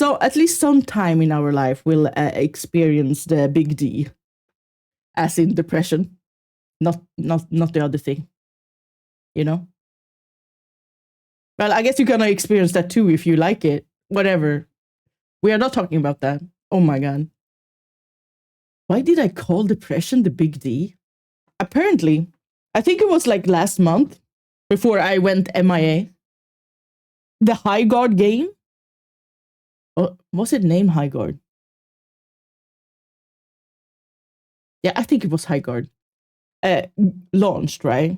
so at least some time in our life we'll experience the big D, as in depression, not the other thing, you know. Well, I guess you're gonna experience that too if you like it. Whatever. We are not talking about that. Oh my god. Why did I call depression the big D? Apparently, I think it was like last month before I went MIA. The Highguard game. Oh, was it named Highguard? Yeah, I think it was Highguard. Launched, right?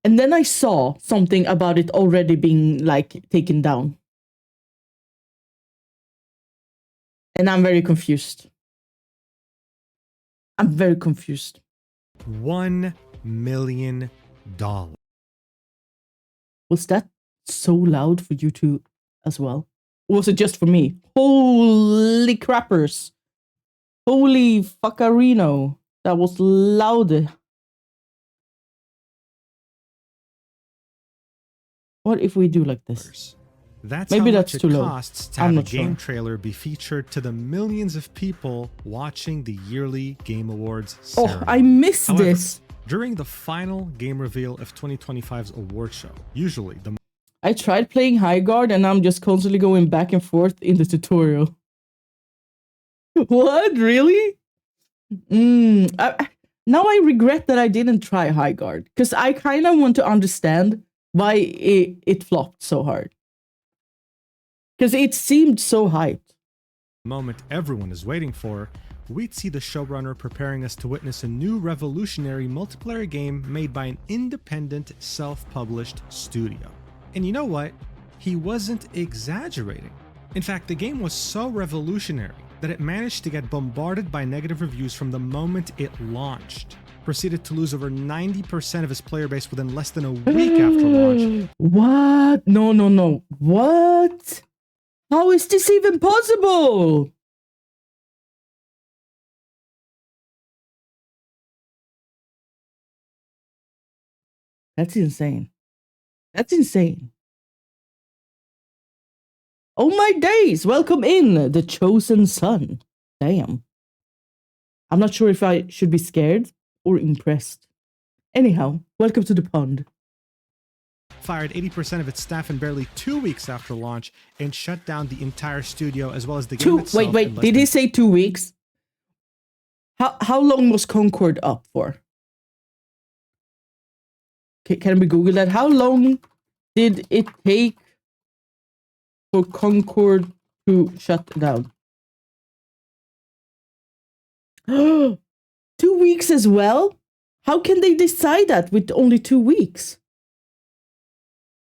And then I saw something about it already being like taken down. And I'm very confused. I'm very confused. $1 million. Was that so loud for you two as well? Or was it just for me? Holy crappers. Holy fuckarino. That was loud. What if we do like this? That's Maybe how that's much too it low. costs to I'm have a not game sure. trailer be featured to the millions of people watching the yearly Game Awards ceremony. Oh, I miss However, this. during the final game reveal of 2025's award show, usually the I tried playing Highguard and I'm just constantly going back and forth in the tutorial. What? Really? Now I regret that I didn't try Highguard, because I kind of want to understand why it flopped so hard. Because it seemed so hyped. moment everyone is waiting for, we'd see the showrunner preparing us to witness a new revolutionary multiplayer game made by an independent, self-published studio. And you know what? He wasn't exaggerating. In fact, the game was so revolutionary that it managed to get bombarded by negative reviews from the moment it launched. Proceeded to lose over 90% of his player base within less than a week after launch. What? No. What? How is this even possible? That's insane. That's insane. Oh my days! Welcome in, the chosen son. Damn. I'm not sure if I should be scared or impressed. Anyhow, welcome to the pond. Fired 80% of its staff in barely 2 weeks after launch and shut down the entire studio as well as the game itself. Wait, did he say 2 weeks? How long was Concord up for? Can we Google that? How long did it take for Concord to shut down? 2 weeks as well? How can they decide that with only 2 weeks?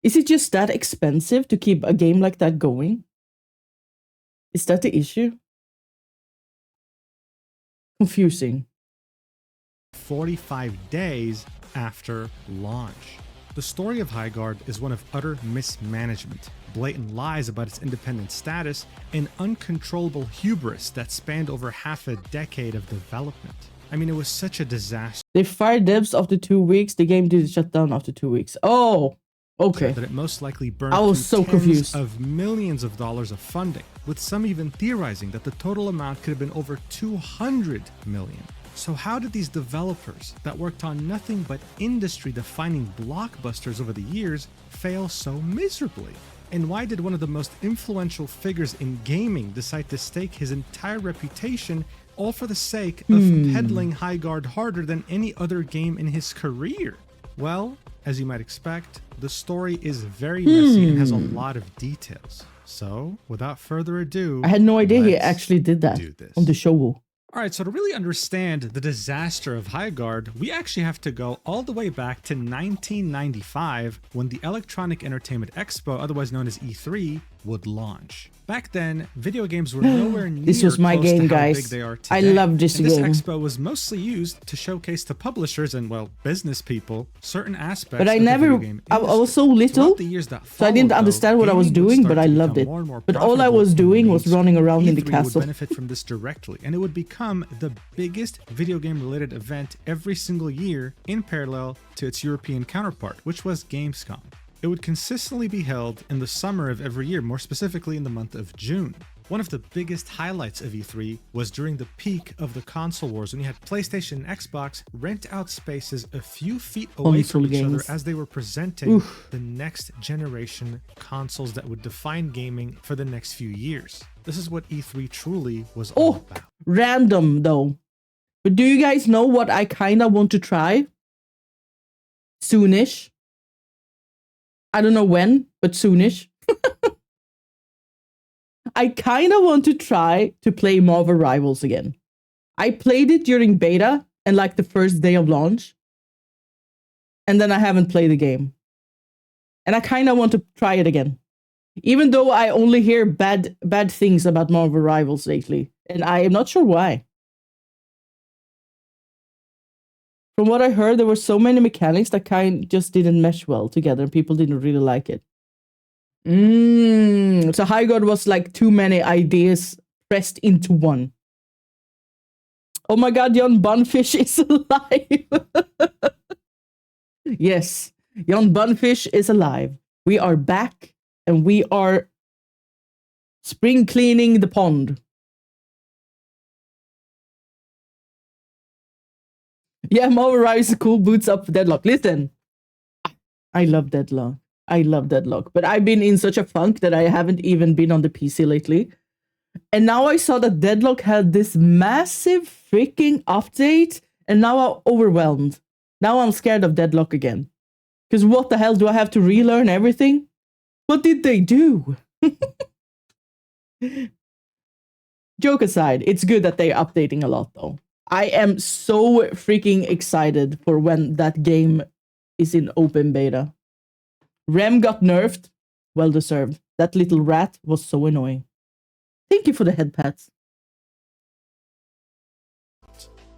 Is it just that expensive to keep a game like that going? Is that the issue? Confusing. 45 days after launch. The story of Highguard is one of utter mismanagement, blatant lies about its independent status, and uncontrollable hubris that spanned over half a decade of development. I mean, it was such a disaster. They fired devs after 2 weeks. The game did shut down after 2 weeks. Oh, okay. That it most likely burned I was so confused. of millions of dollars of funding, with some even theorizing that the total amount could have been over 200 million. So how did these developers that worked on nothing but industry-defining blockbusters over the years fail so miserably? And why did one of the most influential figures in gaming decide to stake his entire reputation all for the sake of peddling Highguard harder than any other game in his career? Well, as you might expect, the story is very messy and has a lot of details. So, without further ado, I had no idea he actually did that on the show. Alright, so to really understand the disaster of Highguard, we actually have to go all the way back to 1995 when the Electronic Entertainment Expo, otherwise known as E3, would launch. Back then, video games were nowhere near this was my close game, to how guys. big they are today. I love this and game. This expo was mostly used to showcase to publishers and, well, business people certain aspects But I of the never, video game I industry. was so little, Throughout the years that so I didn't followed, understand though, what I was gaming would doing, start but I to loved it. become more and more But all I profitable was in the doing was mainstream. running around in the E3 castle. would benefit from this directly, and it would become the biggest video game related event every single year in parallel to its European counterpart, which was Gamescom. It would consistently be held in the summer of every year, more specifically in the month of June. One of the biggest highlights of E3 was during the peak of the console wars, when you had PlayStation and Xbox rent out spaces a few feet away from each other as they were presenting the next generation consoles that would define gaming for the next few years. This is what E3 truly was all about. Random though. But do you guys know what I kind of want to try? Soonish. I don't know when, but soonish. I kind of want to try to play Marvel Rivals again. I played it during beta and like the first day of launch. And then I haven't played the game. And I kind of want to try it again. Even though I only hear bad things about Marvel Rivals lately. And I am not sure why. From what I heard, there were so many mechanics that just didn't mesh well together and people didn't really like it. So Highguard was like too many ideas pressed into one. Oh my god, Jon Bunfish is alive. Yes, Jon Bunfish is alive. We are back and we are spring cleaning the pond. Yeah, Marvel Rivals is cool, boots up Deadlock. Listen, I love Deadlock. I love Deadlock, but I've been in such a funk that I haven't even been on the PC lately. And now I saw that Deadlock had this massive freaking update, and now I'm overwhelmed. Now I'm scared of Deadlock again. Because what the hell, do I have to relearn everything? What did they do? Joke aside, it's good that they're updating a lot though. I am so freaking excited for when that game is in open beta. Rem got nerfed. Well deserved. That little rat was so annoying. Thank you for the head pats.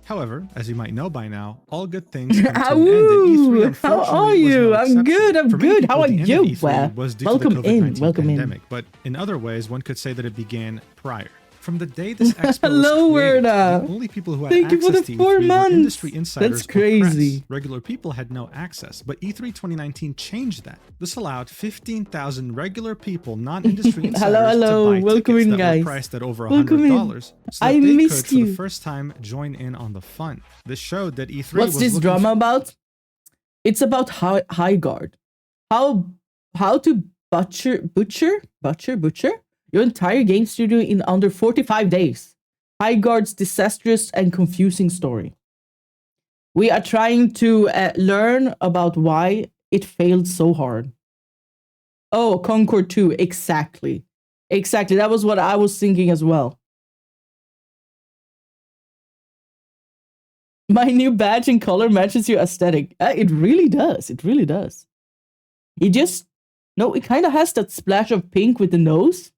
However, as you might know by now, all good things come to an end, and E3 how are you? I'm good. I'm good. How are you? Welcome in. Welcome in. But in other ways, one could say that it began prior. From the day this expo Hello, was created, Werda. the only people who had Thank you for access the to 4 E3 months. were industry insiders. That's crazy. Or press. Regular people had no access, but E3 2019 changed that. This allowed 15,000 regular people, non-industry insiders, hello. to buy Welcome tickets in, that guys. were priced at over Welcome $100, so that I they missed could, for you. the first time, join in on the fun. This showed that E3 What's was this looking drama about? It's about Highguard. How to butcher your entire game studio in under 45 days. Highguard's disastrous and confusing story. We are trying to learn about why it failed so hard. Oh, Concord 2, exactly. Exactly, that was what I was thinking as well. My new badge and color matches your aesthetic. It really does. It really does. It kind of has that splash of pink with the nose.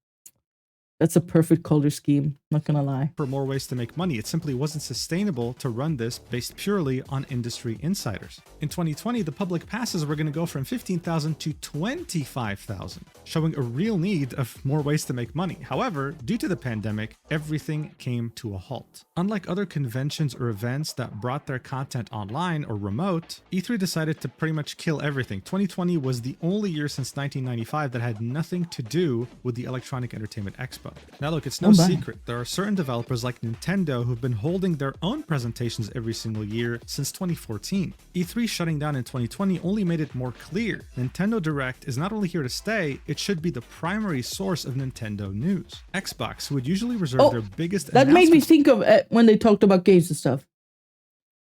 That's a perfect color scheme, not gonna lie. For more ways to make money, it simply wasn't sustainable to run this based purely on industry insiders. In 2020, the public passes were going to go from 15,000 to 25,000, showing a real need of more ways to make money. However, due to the pandemic, everything came to a halt. Unlike other conventions or events that brought their content online or remote, E3 decided to pretty much kill everything. 2020 was the only year since 1995 that had nothing to do with the Electronic Entertainment Expo. Now look, it's no secret. There are certain developers like Nintendo who've been holding their own presentations every single year since 2014. E3 shutting down in 2020 only made it more clear. Nintendo Direct is not only here to stay, it should be the primary source of Nintendo news. Xbox, who would usually reserve their biggest that made me think of when they talked about games and stuff.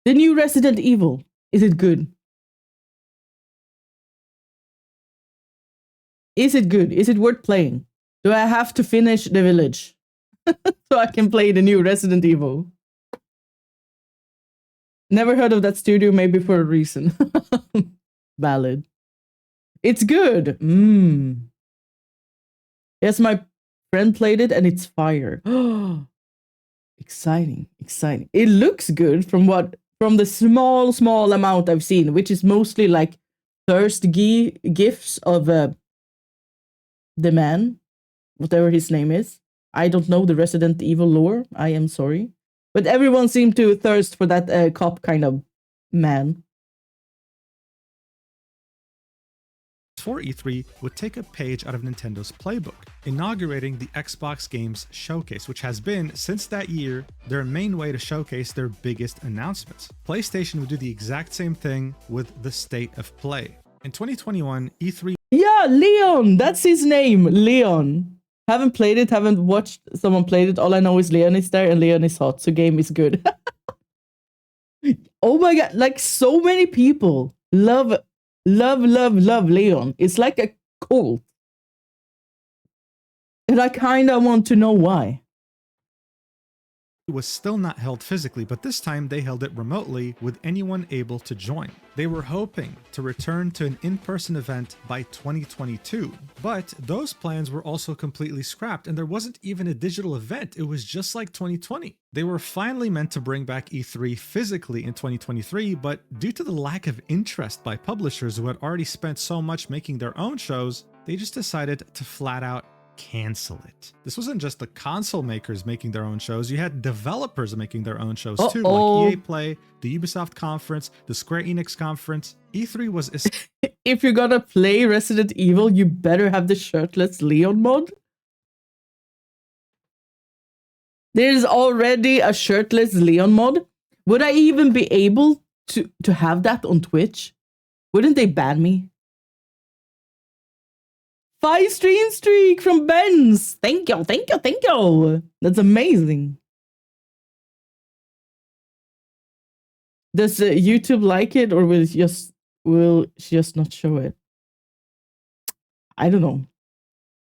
The new Resident Evil, is it good? Is it good? Is it worth playing? Do I have to finish the village so I can play the new Resident Evil? Never heard of that studio, maybe for a reason. Valid. It's good. Yes, my friend played it and it's fire. Exciting, exciting. It looks good from the small amount I've seen, which is mostly like thirst gifs of the man. Whatever his name is. I don't know the Resident Evil lore. I am sorry. But everyone seemed to thirst for that cop kind of man. for E3 would take a page out of Nintendo's playbook, inaugurating the Xbox Games Showcase, which has been, since that year, their main way to showcase their biggest announcements. PlayStation would do the exact same thing with the State of Play. In 2021, E3... Yeah, Leon! That's his name, Leon. Haven't played it, haven't watched someone played it. All I know is Leon is there and Leon is hot, so game is good. Oh my god, like so many people love Leon. It's like a cult. And I kind of want to know why. was still not held physically, but this time they held it remotely with anyone able to join. They were hoping to return to an in-person event by 2022, but those plans were also completely scrapped and there wasn't even a digital event. It was just like 2020. They were finally meant to bring back E3 physically in 2023, but due to the lack of interest by publishers who had already spent so much making their own shows, they just decided to flat out cancel it. This wasn't just the console makers making their own shows, you had developers making their own shows too, like EA Play, the Ubisoft conference, the Square Enix conference. E3 was... If you're gonna play Resident Evil, you better have the shirtless Leon mod. There's already a shirtless Leon mod. Would I even be able to have that on Twitch? Wouldn't they ban me? 5 stream streak from Benz. Thank you, thank you, thank you. That's amazing. Does YouTube like it, or will she just not show it? I don't know.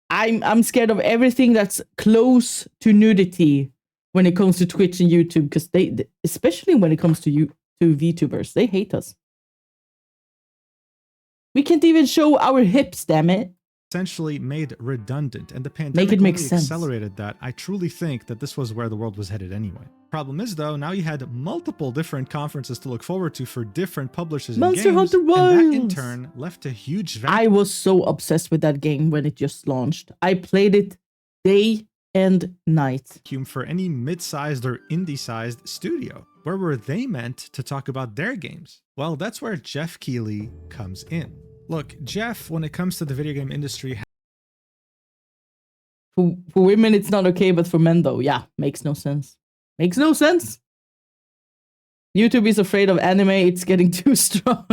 I'm scared of everything that's close to nudity when it comes to Twitch and YouTube, because they, especially when it comes to VTubers, they hate us. We can't even show our hips, damn it. Essentially made redundant, and the pandemic only accelerated that. I truly think that this was where the world was headed anyway. Problem is though, now you had multiple different conferences to look forward to for different publishers and Monster games, Hunter Wilds. and that in turn left a huge vacuum. I was so obsessed with that game when it just launched. I played it day and night. For any mid-sized or indie-sized studio. Where were they meant to talk about their games? Well, that's where Jeff Keighley comes in. Look, Jeff, when it comes to the video game industry... For women, it's not okay, but for men, though, yeah, makes no sense. Makes no sense. YouTube is afraid of anime. It's getting too strong.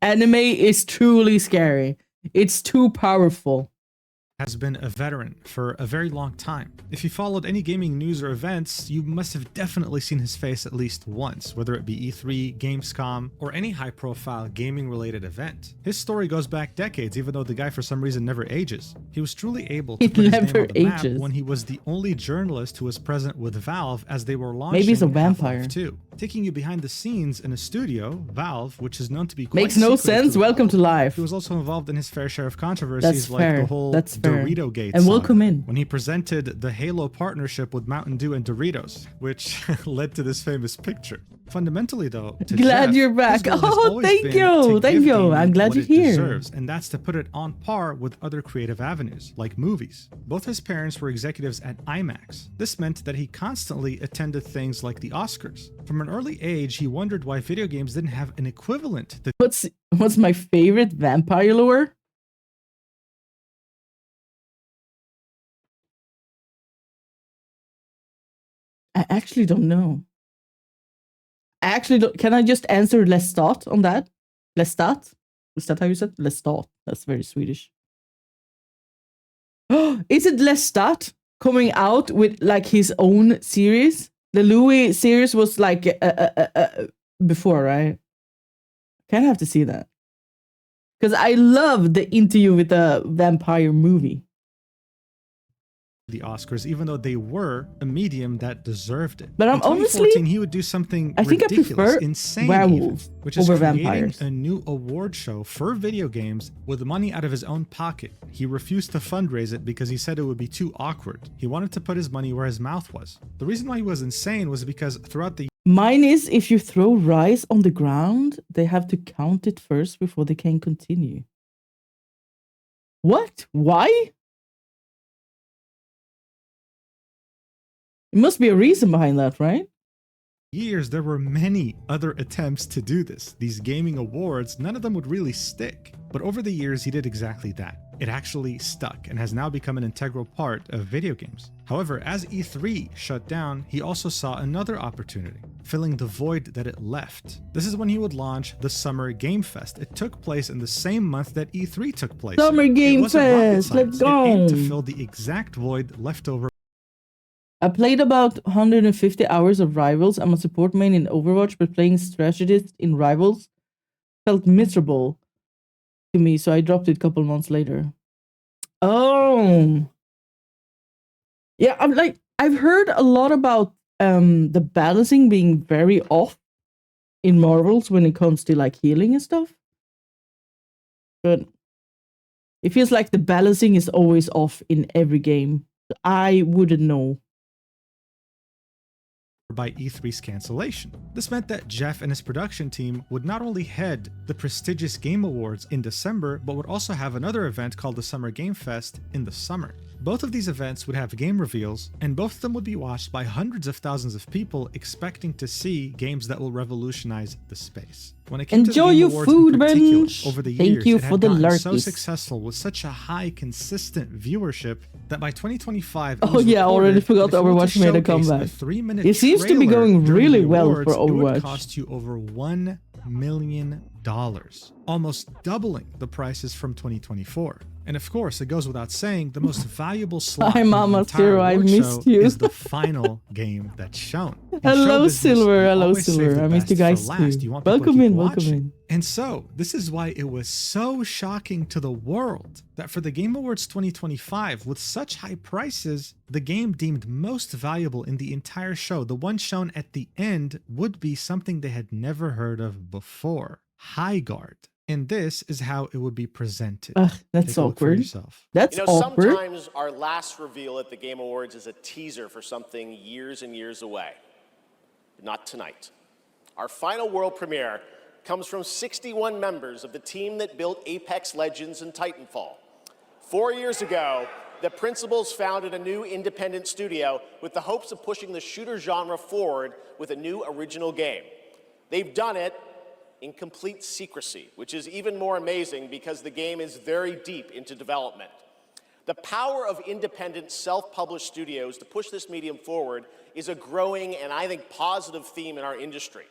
Anime is truly scary. It's too powerful. Has been a veteran for a very long time. If you followed any gaming news or events, you must have definitely seen his face at least once, whether it be E3, Gamescom, or any high-profile gaming-related event. His story goes back decades, even though the guy for some reason never ages. He was truly able to put his name on the map when he was the only journalist who was present with Valve as they were launching Maybe he's a vampire. Half-Life 2. Taking you behind the scenes in a studio, Valve, which is known to be quite makes no sense. Welcome to life. He was also involved in his fair share of controversies, like the whole Dorito Gate and welcome in when he presented the Halo partnership with Mountain Dew and Doritos, which led to this famous picture. Fundamentally, though, glad Jeff, you're back. Oh, thank you. I'm glad you're here. Deserves, and that's to put it on par with other creative avenues, like movies. Both his parents were executives at IMAX. This meant that he constantly attended things like the Oscars. From an early age, he wondered why video games didn't have an equivalent. What's my favorite vampire lore? I actually don't know. Can I just answer Lestat on that? Lestat? Is that how you said? Lestat. That's very Swedish. Is it Lestat coming out with like his own series? The Louis series was like before, right? Kind of have to see that. Because I love the interview with the vampire movie. The Oscars, even though they were a medium that deserved it. But I'm honestly, he would do something I think ridiculous, I prefer insane, werewolves even, which is over creating vampires. A new award show for video games with money out of his own pocket. He refused to fundraise it because he said it would be too awkward. He wanted to put his money where his mouth was. The reason why he was insane was because throughout the... Mine is, if you throw rice on the ground, they have to count it first before they can continue. What? Why? It must be a reason behind that, right? years, there were many other attempts to do this. These gaming awards, none of them would really stick. But over the years, he did exactly that. It actually stuck and has now become an integral part of video games. However, as E3 shut down, he also saw another opportunity, filling the void that it left. This is when he would launch the Summer Game Fest. It took place in the same month that E3 took place. Summer Game Fest, let's go! It aimed to fill the exact void left over. I played about 150 hours of Rivals. I'm a support main in Overwatch, but playing strategist in Rivals felt miserable to me, so I dropped it a couple months later. Oh, yeah. I've heard a lot about the balancing being very off in Marvels when it comes to like healing and stuff, but it feels like the balancing is always off in every game. I wouldn't know. By E3's cancellation. This meant that Jeff and his production team would not only head the prestigious Game Awards in December, but would also have another event called the Summer Game Fest in the summer. Both of these events would have game reveals, and both of them would be watched by hundreds of thousands of people expecting to see games that will revolutionize the space. When it came Enjoy to the Game your Awards food, in particular, bench. over the Thank years, you it for had the gotten so lurkies. successful with such a high, consistent viewership that by 2025, it Oh was yeah, I already reported forgot that if you were to Overwatch made a showcase comeback. 3-minute It seems to be trailer going during really the well awards, for it would Overwatch. cost you over $1 million, almost doubling the prices from 2024. And of course, it goes without saying, the most valuable slot Hi, in the Mama entire Zero, I award missed show you. is the final game that's shown. In Hello, show business, Silver. you Hello, always save Silver. the I missed you best for guys last. too. You want people to Welcome keep in, welcome watching. in. And so, this is why it was so shocking to the world that for the Game Awards 2025, with such high prices, the game deemed most valuable in the entire show, the one shown at the end, would be something they had never heard of before. Highguard. And this is how it would be presented. Ugh, that's Take a look for awkward. yourself. That's awkward. Sometimes our last reveal at the Game Awards is a teaser for something years and years away. But not tonight. Our final world premiere comes from 61 members of the team that built Apex Legends and Titanfall. 4 years ago, the principals founded a new independent studio with the hopes of pushing the shooter genre forward with a new original game. They've done it in complete secrecy, which is even more amazing because the game is very deep into development. The power of independent, self-published studios to push this medium forward is a growing and I think positive theme in our industry.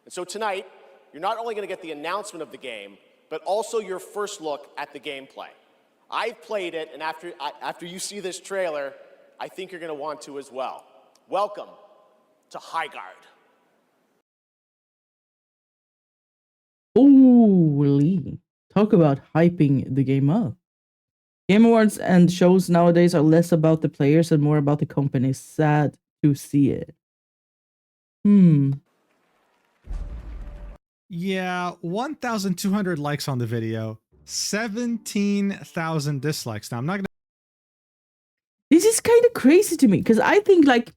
And so tonight, you're not only going to get the announcement of the game, but also your first look at the gameplay. I've played it, and after you see this trailer, I think you're going to want to as well. Welcome to Highguard. Holy. Talk about hyping the game up. Game Awards and shows nowadays are less about the players and more about the company. Sad to see it. Yeah, 1,200 likes on the video, 17,000 dislikes. Now, I'm not going to... This is kind of crazy to me because I think, like,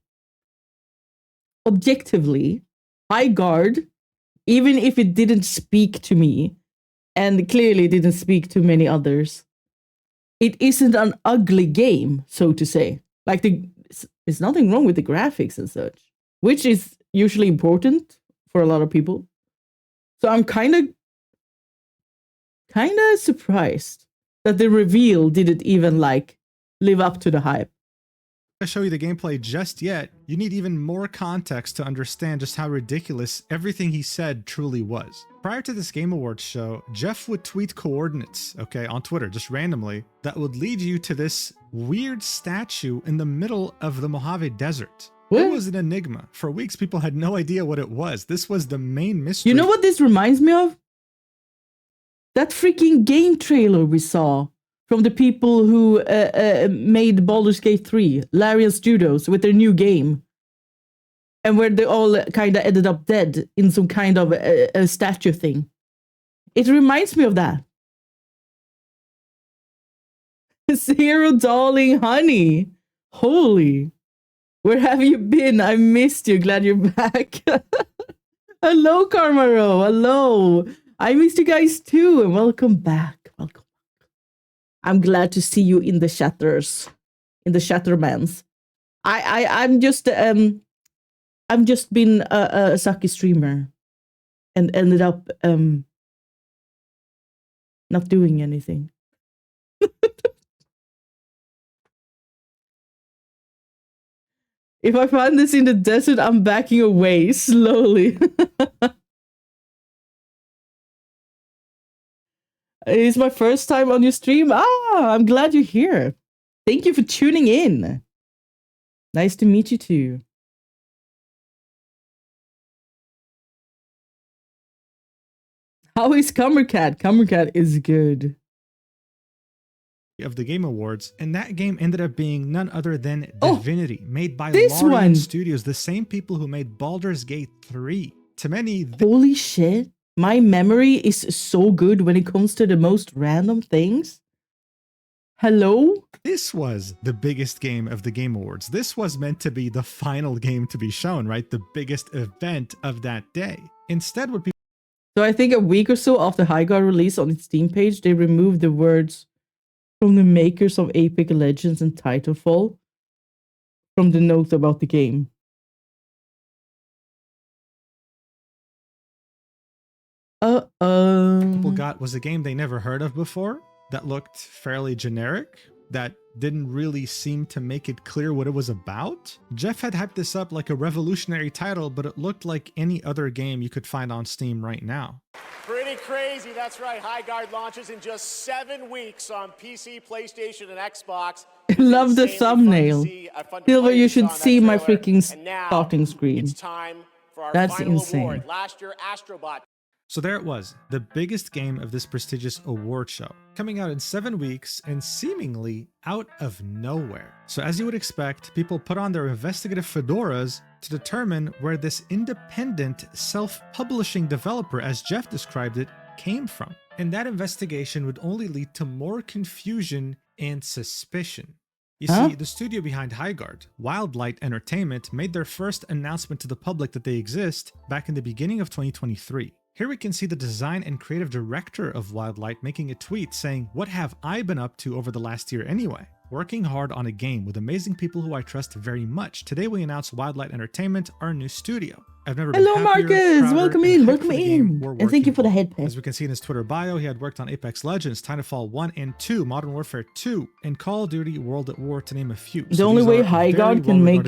objectively, Highguard, even if it didn't speak to me, and clearly didn't speak to many others, it isn't an ugly game, so to say. Like, there's nothing wrong with the graphics and such, which is usually important for a lot of people. So I'm kind of surprised that the reveal didn't even, like, live up to the hype. show you the gameplay just yet. You need even more context to understand just how ridiculous everything he said truly was. Prior to this Game Awards show, Jeff would tweet coordinates, okay, on Twitter, just randomly, that would lead you to this weird statue in the middle of the Mojave Desert. What? It was an enigma. For weeks, people had no idea what it was. This was the main mystery. You know what this reminds me of? That freaking game trailer we saw from the people who made Baldur's Gate 3, Larian Studios, with their new game. And where they all kind of ended up dead in some kind of a statue thing. It reminds me of that. Zero Darling Honey. Holy. Where have you been? I missed you. Glad you're back. Hello, Carmaro. Hello. I missed you guys too. And welcome back. Welcome. I'm glad to see you in the shatters. In the shattermans. I'm I've just been a sucky streamer and ended up not doing anything. If I find this in the desert, I'm backing away slowly. It's my first time on your stream. I'm glad you're here. Thank you for tuning in. Nice to meet you too. How is Cumbercat? Cumbercat is good. Of the Game Awards, and that game ended up being none other than Divinity, made by this Larian one Studios, the same people who made Baldur's Gate 3. To many, holy shit, my memory is so good when it comes to the most random things. Hello? This was the biggest game of the Game Awards. This was meant to be the final game to be shown, right? The biggest event of that day. Instead, what people... So I think a week or so after Highguard release on its Steam page, they removed the words from the makers of Apex Legends and Titanfall from the note about the game. People got was a game they never heard of before, that looked fairly generic, that didn't really seem to make it clear what it was about. Jeff had hyped this up like a revolutionary title, but it looked like any other game you could find on Steam right now. Pretty crazy, that's right. Highguard launches in just 7 weeks on PC, PlayStation, and Xbox. Love the thumbnail. Silver, you should see my freaking starting screen. It's time for our That's final insane. award. Last year, Astrobot. So there it was, the biggest game of this prestigious award show, coming out in 7 weeks and seemingly out of nowhere. So as you would expect, people put on their investigative fedoras to determine where this independent, self-publishing developer, as Jeff described it, came from. And that investigation would only lead to more confusion and suspicion. You see, the studio behind Highguard, Wildlight Entertainment, made their first announcement to the public that they exist back in the beginning of 2023. Here we can see the design and creative director of Wildlight making a tweet saying, "What have I been up to over the last year anyway? Working hard on a game with amazing people who I trust very much. Today we announce Wildlight Entertainment, our new studio. I've never been happier, Marcus! prouder, Welcome and in, hyped welcome for the game in. we're And thank you working for the on." head As we can see in his Twitter bio, he had worked on Apex Legends, Titanfall 1 and 2, Modern Warfare 2, and Call of Duty World at War, to name a few. The only way Highguard can make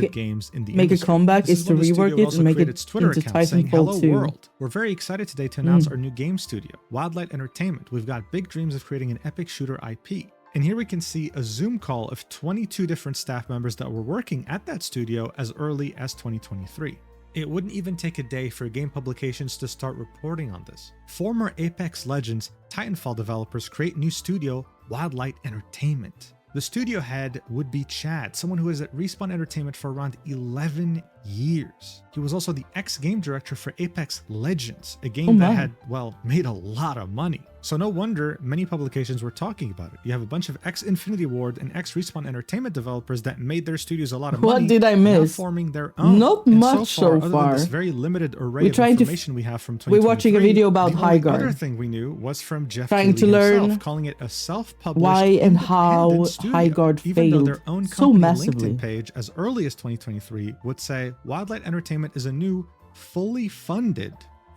a comeback is to rework it and make it Twitter into account saying, "Hello Titanfall 2. world. We're very excited today to announce our new game studio, Wildlight Entertainment. We've got big dreams of creating an epic shooter IP." And here we can see a Zoom call of 22 different staff members that were working at that studio as early as 2023. It wouldn't even take a day for game publications to start reporting on this. Former Apex Legends, Titanfall developers create new studio, Wildlight Entertainment. The studio head would be Chad, someone who was at Respawn Entertainment for around 11 years. He was also the ex-game director for Apex Legends, a game that had, well, made a lot of money. So no wonder many publications were talking about it. You have a bunch of ex-Infinity Ward and ex-Respawn Entertainment developers that made their studios a lot of money. What did I miss? Now forming their own. Not and much so other far. than this very limited array We're of trying to information we have from 2023. We're watching a video about the only Highguard. other thing we knew was from Jeff Trying to Keighley learn himself, calling it a self-published, why and how independent studio, Highguard even though failed their own so company massively. LinkedIn page as early as 2023 would say Wildlight Entertainment is a new, fully funded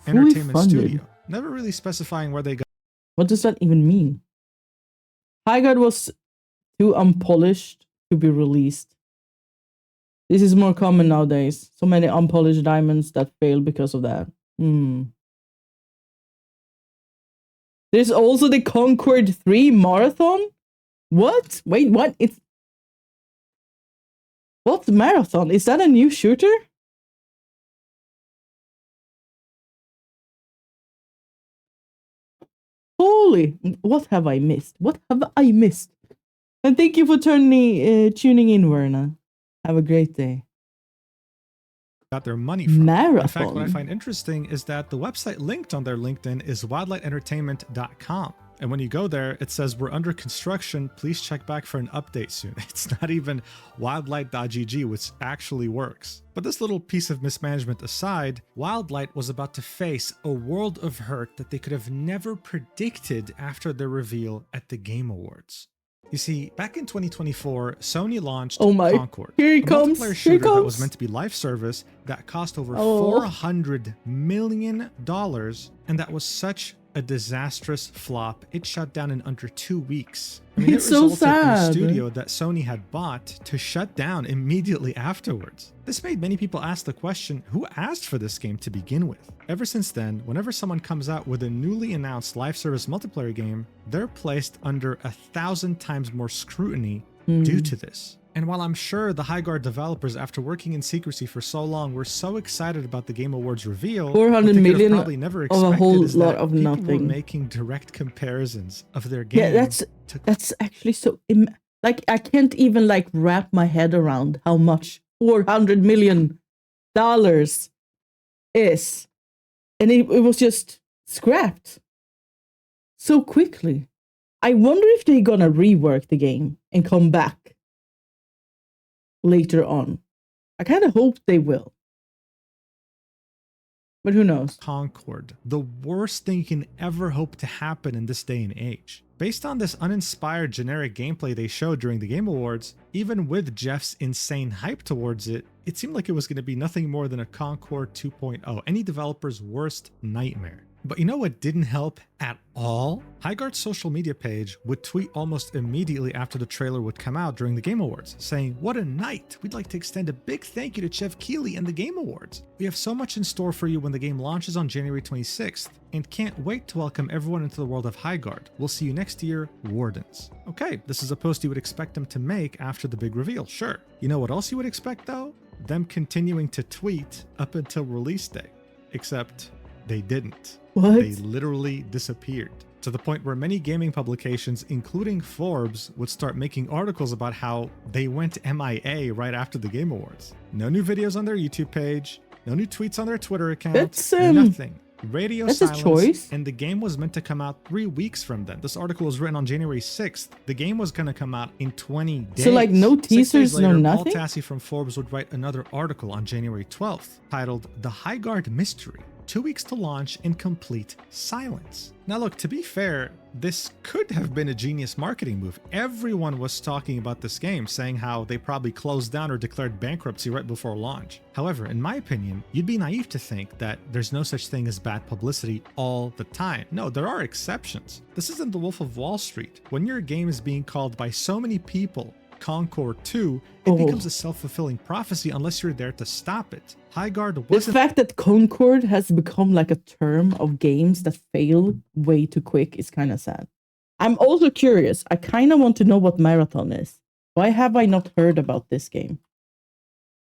entertainment studio, never really specifying where they got. What does that even mean? Highguard was too unpolished to be released. This is more common nowadays. So many unpolished diamonds that fail because of that. There's also the Concord 3 marathon? What? Wait, what? What's the marathon? Is that a new shooter? Holy, what have I missed? What have I missed? And thank you for tuning in, Werner. Have a great day. Got their money from. Marathon. In fact, what I find interesting is that the website linked on their LinkedIn is wildlightentertainment.com. And when you go there, it says, "We're under construction. Please check back for an update soon." It's not even wildlight.gg, which actually works. But this little piece of mismanagement aside, Wildlight was about to face a world of hurt that they could have never predicted after their reveal at the Game Awards. You see, back in 2024, Sony launched Oh my. Concord, Here he a comes. multiplayer Here he shooter that was comes. meant to be live service that cost over Oh. $400 million, and that was such a disastrous flop. It shut down in under 2 weeks. I mean, It's it so resulted in a sad. studio that Sony had bought to shut down immediately afterwards. This made many people ask the question, who asked for this game to begin with? Ever since then, whenever someone comes out with a newly announced live service multiplayer game, they're placed under 1,000 times more scrutiny due to this. And while I'm sure the Highguard developers, after working in secrecy for so long, were so excited about the Game Awards reveal, 400 what they could have million probably never of a expected whole is lot that of people were nothing. making direct comparisons of their game. Yeah, that's actually so like I can't even like wrap my head around how much $400 million is, and it was just scrapped so quickly. I wonder if they're gonna rework the game and come back later on. I kind of hope they will, but who knows? Concord, the worst thing you can ever hope to happen in this day and age. Based on this uninspired generic gameplay they showed during the Game Awards, even with Jeff's insane hype towards it, it seemed like it was going to be nothing more than a Concord 2.0, any developer's worst nightmare. But you know what didn't help at all? Highguard's social media page would tweet almost immediately after the trailer would come out during the Game Awards, saying, "What a night! We'd like to extend a big thank you to Jeff Keighley and the Game Awards. We have so much in store for you when the game launches on January 26th, and can't wait to welcome everyone into the world of Highguard. We'll see you next year, Wardens." Okay, this is a post you would expect them to make after the big reveal, sure. You know what else you would expect though? Them continuing to tweet up until release day. Except they didn't. What? They literally disappeared. To the point where many gaming publications, including Forbes, would start making articles about how they went MIA right after the Game Awards. No new videos on their YouTube page, no new tweets on their Twitter account, That's, nothing. Radio that's a silence, choice. and the game was meant to come out 3 weeks from then. This article was written on January 6th. The game was going to come out in 20 days. So, like, no 6 days teasers, no later, nothing? Paul Tassi from Forbes would write another article on January 12th titled "The Highguard Mystery. 2 weeks to launch in complete silence." Now look, to be fair, this could have been a genius marketing move. Everyone was talking about this game, saying how they probably closed down or declared bankruptcy right before launch. However, in my opinion, you'd be naive to think that there's no such thing as bad publicity all the time. No, there are exceptions. This isn't the Wolf of Wall Street. When your game is being called by so many people Concord 2, it becomes a self-fulfilling prophecy unless you're there to stop it. Highguard The wasn't fact that Concord has become like a term of games that fail way too quick is kind of sad. I'm also curious. I kind of want to know what Marathon is. Why have I not heard about this game?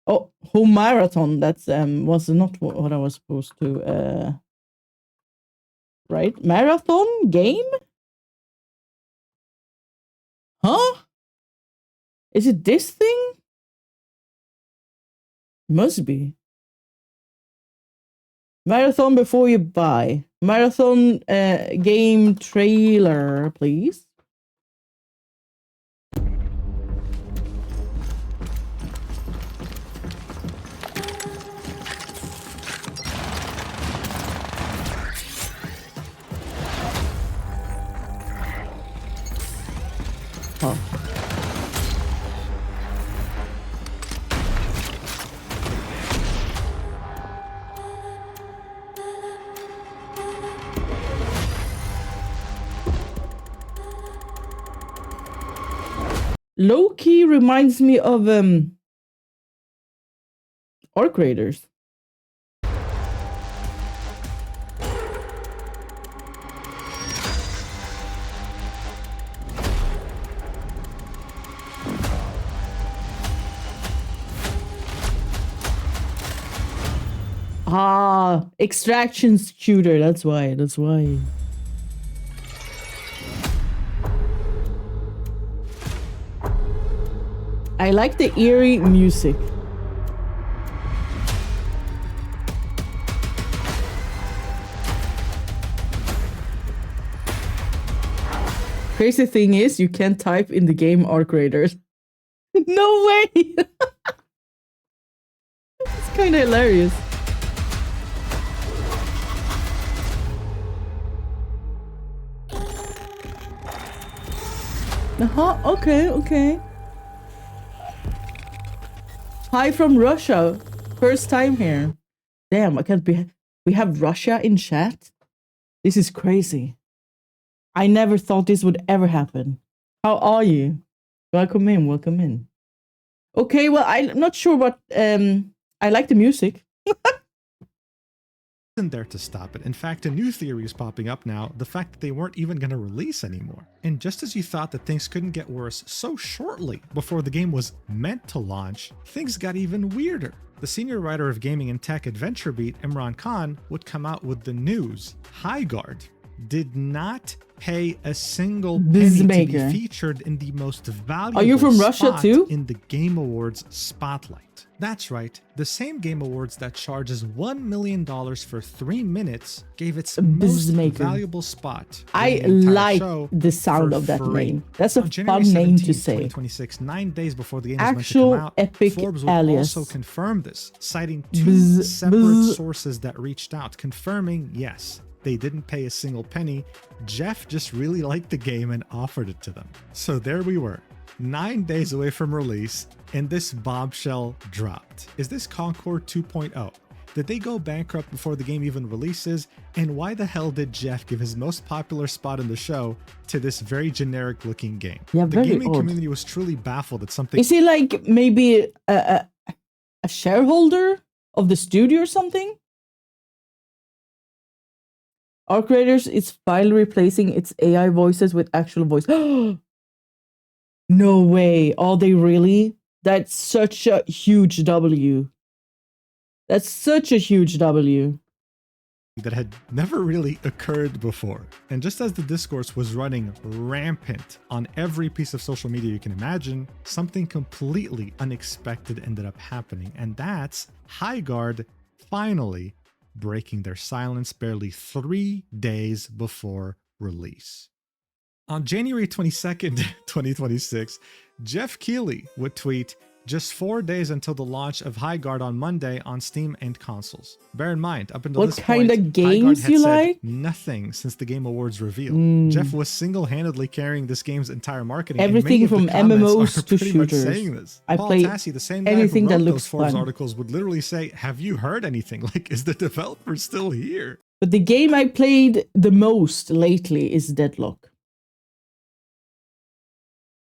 Oh, Home Marathon. That's was not what I was supposed to. Right? Marathon game? Huh? Is it this thing? Must be. Marathon before you buy. Marathon game trailer, please. Oh. Low-key reminds me of Arc Raiders. Ah, extraction shooter. That's why. That's why. I like the eerie music. Crazy thing is, you can't type in the game Arc Raiders. No way! It's kind of hilarious. Okay, okay. Hi from Russia. First time here. Damn, I can't be. We have Russia in chat? This is crazy. I never thought this would ever happen. How are you? Welcome in, welcome in. Okay, well, I'm not sure what. I like the music. Isn't there to stop it. In fact, a new theory is popping up now, the fact that they weren't even going to release anymore. And just as you thought that things couldn't get worse so shortly before the game was meant to launch, things got even weirder. The senior writer of Gaming and Tech at VentureBeat, Imran Khan, would come out with the news. Highguard did not pay a single penny to be featured in the most valuable Are you from Russia too? In the Game Awards spotlight. That's right, the same Game Awards that charges $1 million for 3 minutes gave its most valuable spot. I like the sound of that name. That's a fun name to say. 2026, 9 days before the game was meant to come out, epic Forbes would alias. also confirm this, citing 2 separate sources that reached out, confirming, yes, they didn't pay a single penny. Jeff just really liked the game and offered it to them. So there we were, 9 days away from release, and this bombshell dropped. Is this Concord 2.0? Did they go bankrupt before the game even releases? And why the hell did Jeff give his most popular spot in the show to this very generic looking game? Yeah, the gaming community was truly baffled at something. Is he like maybe a shareholder of the studio or something? Our creators is finally replacing its AI voices with actual voice. No way. Are they really? That's such a huge W. That's such a huge W. That had never really occurred before. And just as the discourse was running rampant on every piece of social media you can imagine, something completely unexpected ended up happening. And that's Highguard finally breaking their silence barely 3 days before release. On January 22nd, 2026, Jeff Keighley would tweet, "Just 4 days until the launch of Highguard on Monday on Steam and consoles." Bear in mind, up until this point, what kind of games you like? Nothing since the Game Awards reveal. Jeff was single-handedly carrying this game's entire marketing. Everything from MMOs to shooters. Saying this. I Paul play Tassi, the same guy anything who that wrote looks those Forbes fun. articles, would literally say, "Have you heard anything? Like, is the developer still here?" But the game I played the most lately is Deadlock.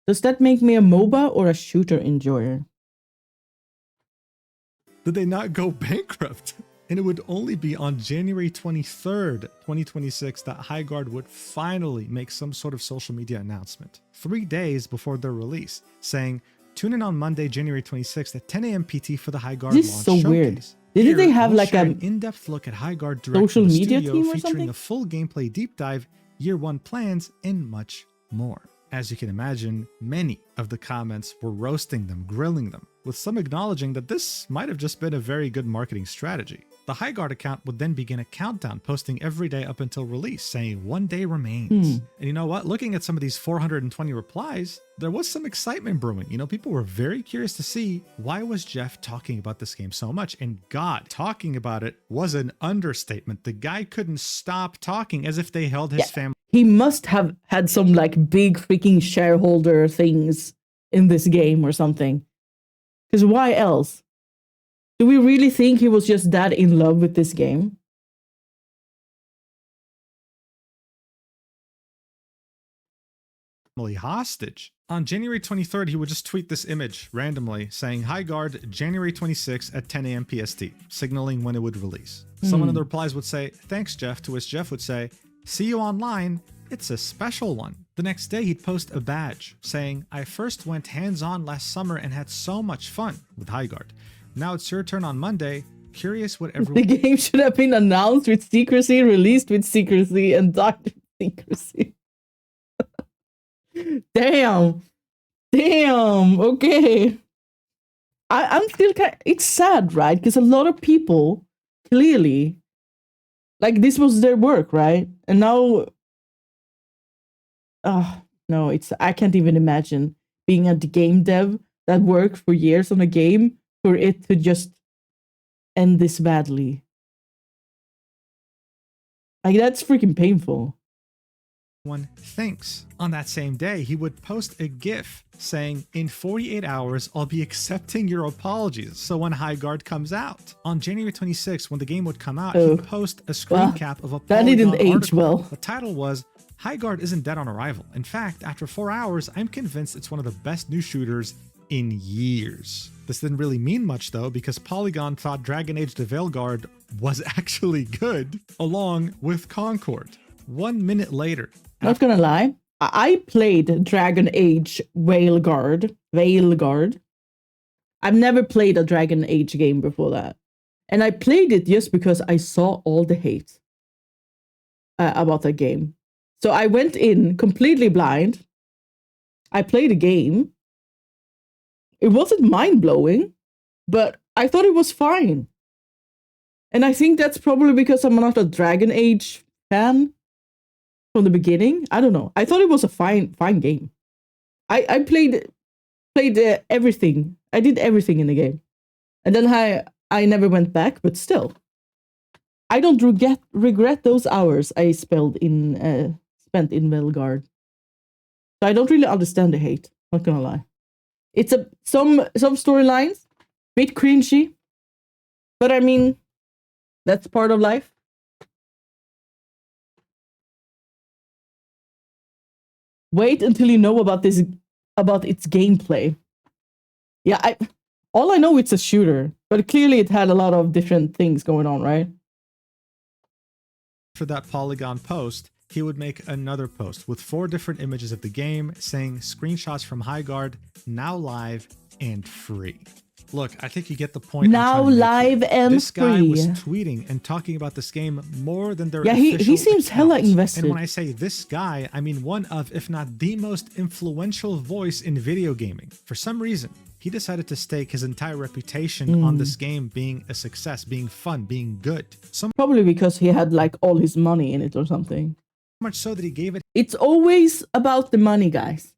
Does that make me a MOBA or a shooter enjoyer? Did they not go bankrupt? And it would only be on January 23rd, 2026 that Highguard would finally make some sort of social media announcement, 3 days before their release, saying, "Tune in on Monday, January 26th at 10 a.m. PT for the Highguard This is launch so showcase." weird. Didn't they have like an in-depth look at Highguard direct social from the media studio, team or featuring something? a full gameplay deep dive, year 1 plans, and much more. As you can imagine, many of the comments were roasting them, grilling them, with some acknowledging that this might have just been a very good marketing strategy. The Highguard account would then begin a countdown, posting every day up until release, saying 1 day remains. And you know what? Looking at some of these 420 replies, there was some excitement brewing. You know, people were very curious to see, why was Jeff talking about this game so much? And God, talking about it was an understatement. The guy couldn't stop talking as if they held his family. He must have had some like big freaking shareholder things in this game or something. Because why else? Do we really think he was just that in love with this game? Hostage. On January 23rd, he would just tweet this image randomly saying, "Highguard, January 26th at 10 a.m. PST, signaling when it would release." Someone in the replies would say, "Thanks, Jeff," to which Jeff would say, "See you online. It's a special one." The next day, he'd post a badge saying, "I first went hands-on last summer and had so much fun with Highguard. Now it's your turn on Monday. Curious what everyone..." The game should have been announced with secrecy, released with secrecy, and died with secrecy. Damn. Okay. I'm still it's sad, right? Because a lot of people clearly, like, this was their work, right? And now, no, I can't even imagine being a game dev that worked for years on a game for it to just end this badly. Like, that's freaking painful. one thinks. On that same day, he would post a GIF saying, "In 48 hours, I'll be accepting your apologies." So when Highguard comes out. On January 26th, when the game would come out, he'd post a screen cap of a that Polygon didn't age article. well. The title was, "Highguard isn't dead on arrival. In fact, after 4 hours, I'm convinced it's one of the best new shooters in years." This didn't really mean much though, because Polygon thought Dragon Age the Veilguard was actually good, along with Concord. 1 minute later, Not gonna lie, I played Dragon Age Veilguard. I've never played a Dragon Age game before that. And I played it just because I saw all the hate about that game. So I went in completely blind. I played a game. It wasn't mind-blowing, but I thought it was fine. And I think that's probably because I'm not a Dragon Age fan from the beginning. I don't know. I thought it was a fine game. I played everything. I did everything in the game. And then I never went back, but still. I don't regret those hours I spent in Veilguard. So I don't really understand the hate, not gonna lie. It's some storylines, bit cringy, but I mean, that's part of life. Wait until you know about its gameplay. Yeah, all I know it's a shooter, but clearly it had a lot of different things going on, right? after that Polygon post, he would make another post with 4 different images of the game saying screenshots from Highguard, now live and free. Look, I think you get the point. Now live and free. This guy was tweeting and talking about this game more than their official he seems account. hella invested. And when I say this guy, I mean one of, if not the most influential voice in video gaming. For some reason, he decided to stake his entire reputation on this game being a success, being fun, being good. Probably because he had like all his money in it or something. Much so that he gave it It's always about the money, guys.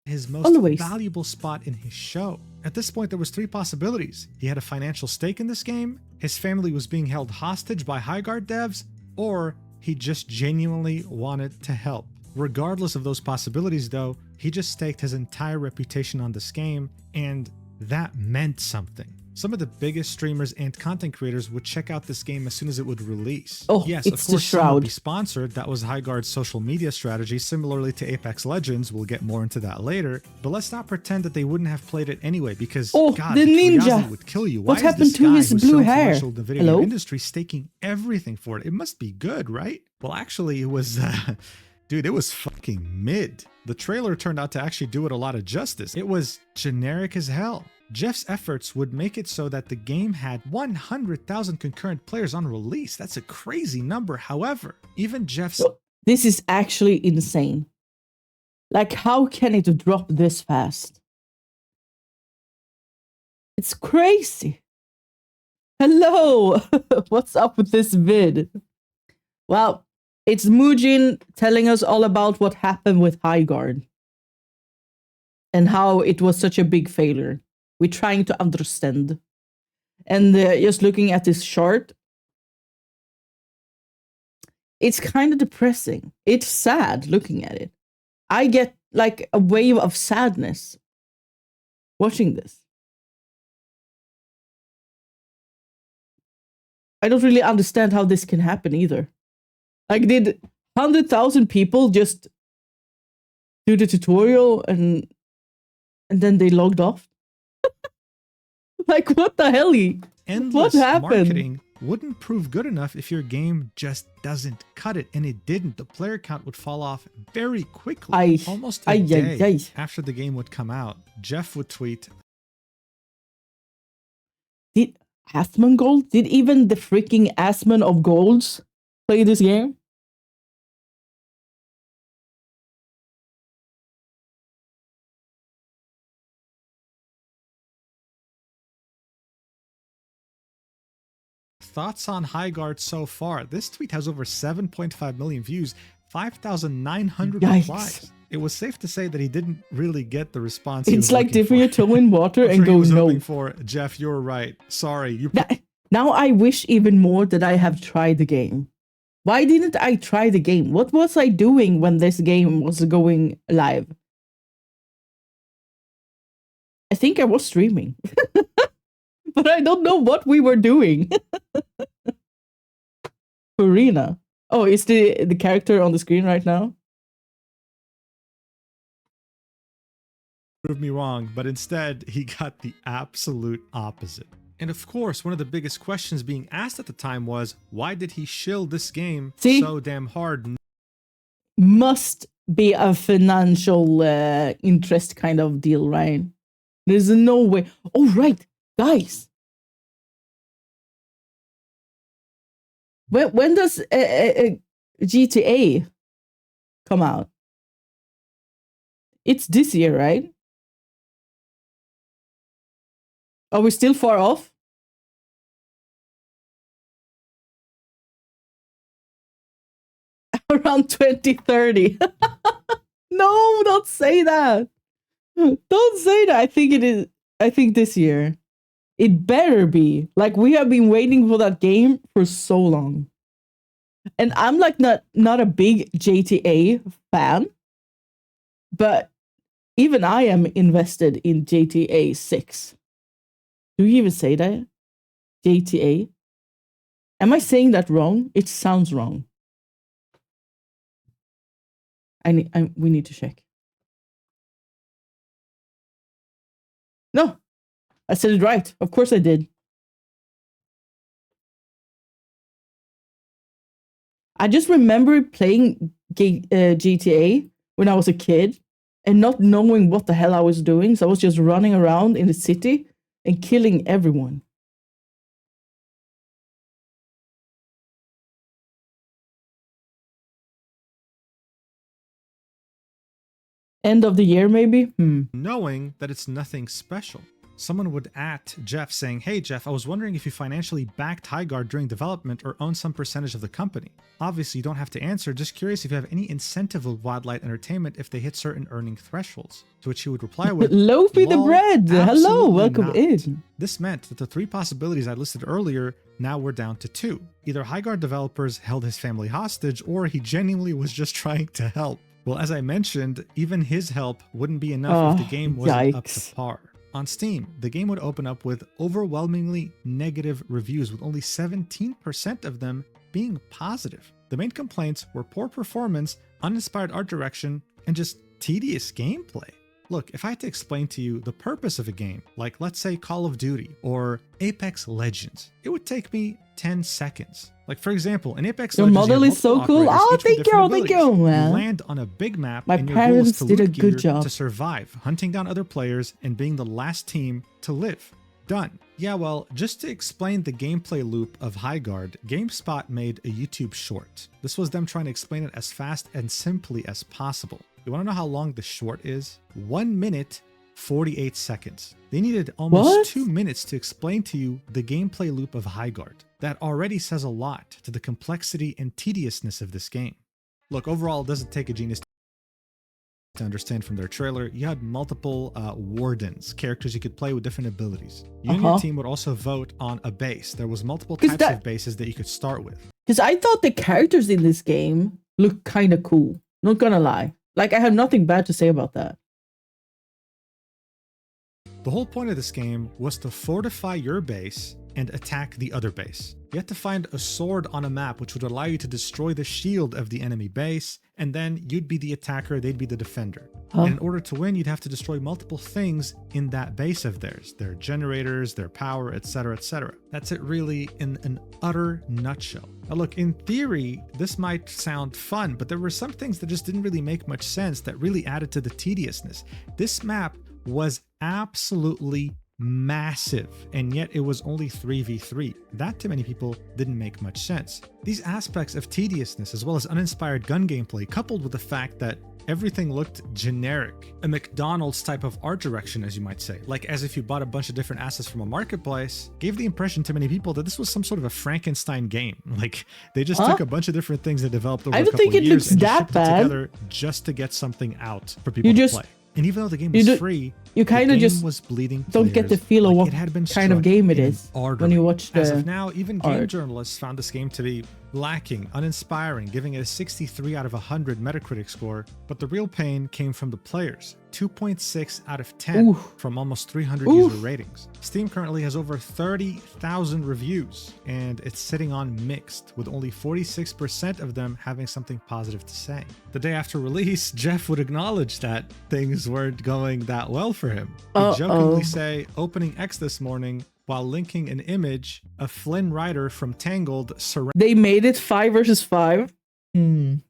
his most valuable spot in his show. At this point, there was 3 possibilities. He had a financial stake in this game, his family was being held hostage by Highguard devs, or he just genuinely wanted to help. Regardless of those possibilities though, he just staked his entire reputation on this game, and that meant something. Some of the biggest streamers and content creators would check out this game as soon as it would release. Oh, yes, it's of course, the some would Shroud. be sponsored. That was Highguard's social media strategy, similarly to Apex Legends. We'll get more into that later. But let's not pretend that they wouldn't have played it anyway, because God, the ninja curiosity would kill you. Why What is happened this to guy his who's blue so hair? influential in the video game industry staking everything for it? It must be good, right? Well, actually, it was... dude, it was fucking mid. The trailer turned out to actually do it a lot of justice. It was generic as hell. Jeff's efforts would make it so that the game had 100,000 concurrent players on release. That's a crazy number. However, even Jeff's... This is actually insane. Like, how can it drop this fast? It's crazy. Hello! What's up with this vid? Well, it's Mujin telling us all about what happened with Highguard. And how it was such a big failure. We're trying to understand. And just looking at this chart, it's kind of depressing. It's sad looking at it. I get like a wave of sadness watching this. I don't really understand how this can happen either. Like, did 100,000 people just do the tutorial and then they logged off? Like, what the hell? Endless What happened? marketing wouldn't prove good enough if your game just doesn't cut it, and it didn't. The player count would fall off very quickly. Almost a day after the game would come out, Jeff would tweet, Did Asmongold? Did even the freaking Asmon of Golds play this game? thoughts on Highguard so far. This tweet has over 7.5 million views, 5,900 replies. It was safe to say that he didn't really get the response. It's like dipping your toe in water and he going was no. hoping for. Jeff, you're right. Sorry. Now I wish even more that I have tried the game. Why didn't I try the game? What was I doing when this game was going live? I think I was streaming. But I don't know what we were doing. Farina. Oh, is the character on the screen right now? Prove me wrong, but instead he got the absolute opposite. And of course, one of the biggest questions being asked at the time was, why did he shill this game so damn hard? Must be a financial interest kind of deal, right? There's no way. Oh, right, guys. When does GTA come out? It's this year, right? Are we still far off? Around 2030. No, don't say that. Don't say that. I think it is. I think this year. It better be. Like, we have been waiting for that game for so long. And I'm like not a big GTA fan, but even I am invested in GTA 6. Do you even say that? GTA? Am I saying that wrong? It sounds wrong. We need to check. No, I said it right. Of course I did. I just remember playing GTA when I was a kid and not knowing what the hell I was doing. So I was just running around in the city and killing everyone. End of the year, maybe? Knowing that it's nothing special. Someone would at Jeff saying, hey Jeff, I was wondering if you financially backed Highguard during development or own some percentage of the company. Obviously you don't have to answer, just curious if you have any incentive with Wildlight Entertainment if they hit certain earning thresholds. To which he would reply with, Loafy the bread, hello, welcome in. This meant that the 3 possibilities I listed earlier now were down to 2. Either Highguard developers held his family hostage or he genuinely was just trying to help. Well, as I mentioned, even his help wouldn't be enough if the game wasn't up to par. On Steam, the game would open up with overwhelmingly negative reviews, with only 17% of them being positive. The main complaints were poor performance, uninspired art direction, and just tedious gameplay. Look, if I had to explain to you the purpose of a game, like let's say Call of Duty or Apex Legends, it would take me 10 seconds. Like for example, in Apex Legends, your model is so cool. Oh, thank you, thank you. You land on a big map. My and your parents goal is to did a loot good gear job to survive, hunting down other players and being the last team to live. Done. Yeah, well, just to explain the gameplay loop of Highguard, GameSpot made a YouTube short. This was them trying to explain it as fast and simply as possible. You want to know how long the short is? 1 minute, 48 seconds. They needed almost 2 minutes to explain to you the gameplay loop of Highguard. That already says a lot to the complexity and tediousness of this game. Look, overall, it doesn't take a genius to understand from their trailer. You had multiple wardens, characters you could play with different abilities. You and your team would also vote on a base. There was multiple types of bases that you could start with. Because I thought the characters in this game looked kind of cool. Not gonna lie. Like, I have nothing bad to say about that. The whole point of this game was to fortify your base and attack the other base. You had to find a sword on a map which would allow you to destroy the shield of the enemy base, and then you'd be the attacker, they'd be the defender. And in order to win, you'd have to destroy multiple things in that base of theirs. Their generators, their power, etc., etc. That's it really in an utter nutshell. Now look, in theory, this might sound fun, but there were some things that just didn't really make much sense that really added to the tediousness. This map was absolutely massive, and yet it was only 3v3. That to many people didn't make much sense. These aspects of tediousness as well as uninspired gun gameplay, coupled with the fact that everything looked generic, a McDonald's type of art direction, as you might say, like as if you bought a bunch of different assets from a marketplace, gave the impression to many people that this was some sort of a Frankenstein game. Like they just took a bunch of different things they developed over a couple of years and just shipped it together just to get something out for people to play. And even though the game was free, you kind of just was bleeding don't get the feel of what kind of game it is when you watch the As of now, even game journalists found this game to be lacking, uninspiring, giving it a 63 out of 100 Metacritic score, but the real pain came from the players. 2.6 out of 10 from almost 300 user ratings. Steam currently has over 30,000 reviews, and it's sitting on mixed, with only 46% of them having something positive to say. The day after release, Jeff would acknowledge that things weren't going that well for him. He'd jokingly say, "Opening X this morning," while linking an image of Flynn Rider from Tangled They made it 5 versus 5. Having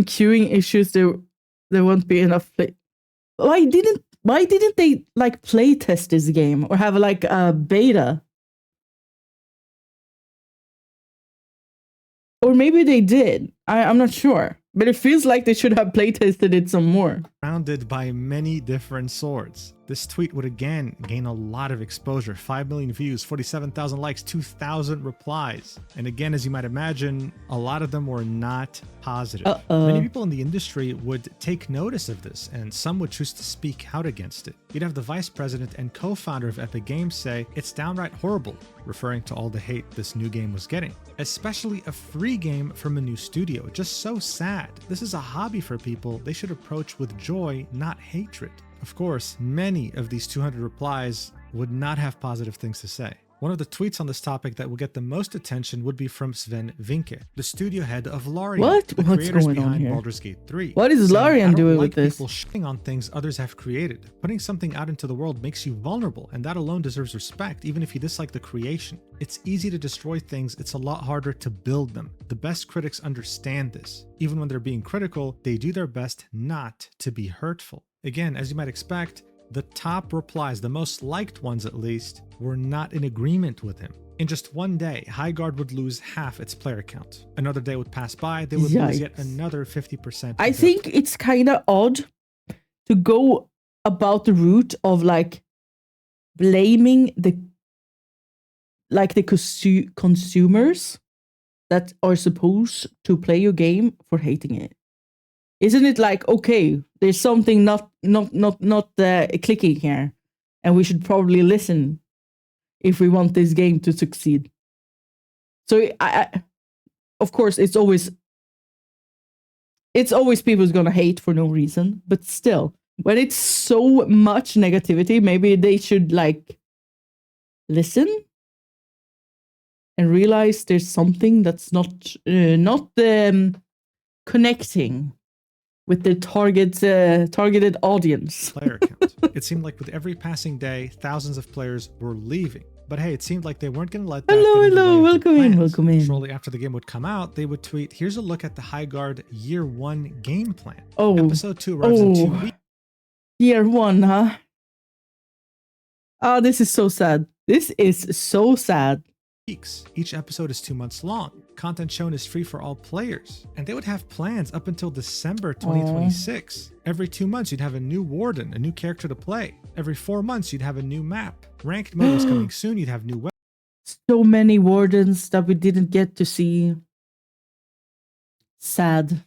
queuing issues, there won't be enough play. Why didn't they like play test this game or have like a beta? Or maybe they did. I'm not sure. But it feels like they should have play tested it some more. Surrounded by many different swords. This tweet would again gain a lot of exposure. 5 million views, 47,000 likes, 2,000 replies. And again, as you might imagine, a lot of them were not positive. Many people in the industry would take notice of this, and some would choose to speak out against it. You'd have the vice president and co-founder of Epic Games say, "It's downright horrible," referring to all the hate this new game was getting. Especially a free game from a new studio. Just so sad. This is a hobby for people they should approach with joy, not hatred. Of course, many of these 200 replies would not have positive things to say. One of the tweets on this topic that will get the most attention would be from Sven Vinke, the studio head of Larian, the creators behind Baldur's Gate 3. What is Larian doing with this? People shitting on things others have created. Putting something out into the world makes you vulnerable, and that alone deserves respect, even if you dislike the creation. It's easy to destroy things, it's a lot harder to build them. The best critics understand this. Even when they're being critical, they do their best not to be hurtful. Again, as you might expect, the top replies, the most liked ones at least, were not in agreement with him. In just one day, Highguard would lose half its player count. Another day would pass by, they would lose yet another 50%. I think it's kind of odd to go about the route of like blaming the consumers that are supposed to play your game for hating it. Isn't it like, okay, there's something not clicking here, and we should probably listen if we want this game to succeed. So, of course, it's always people who's gonna hate for no reason, but still, when it's so much negativity, maybe they should like listen and realize there's something that's not connecting with the targeted audience. Player count. It seemed like with every passing day, thousands of players were leaving. But hey, it seemed like they weren't going to let that welcome in. Shortly after the game would come out, they would tweet, "Here's a look at the Highguard Year 1 game plan. Episode 2 arrives in 2 weeks. Year 1, huh? Oh, this is so sad. This is so sad. Each episode is 2 months long. Content shown is free for all players. And they would have plans up until December 2026. Every 2 months, you'd have a new warden, a new character to play. Every 4 months, you'd have a new map. Ranked mode was coming soon. You'd have new weapons. So many wardens that we didn't get to see. Sad.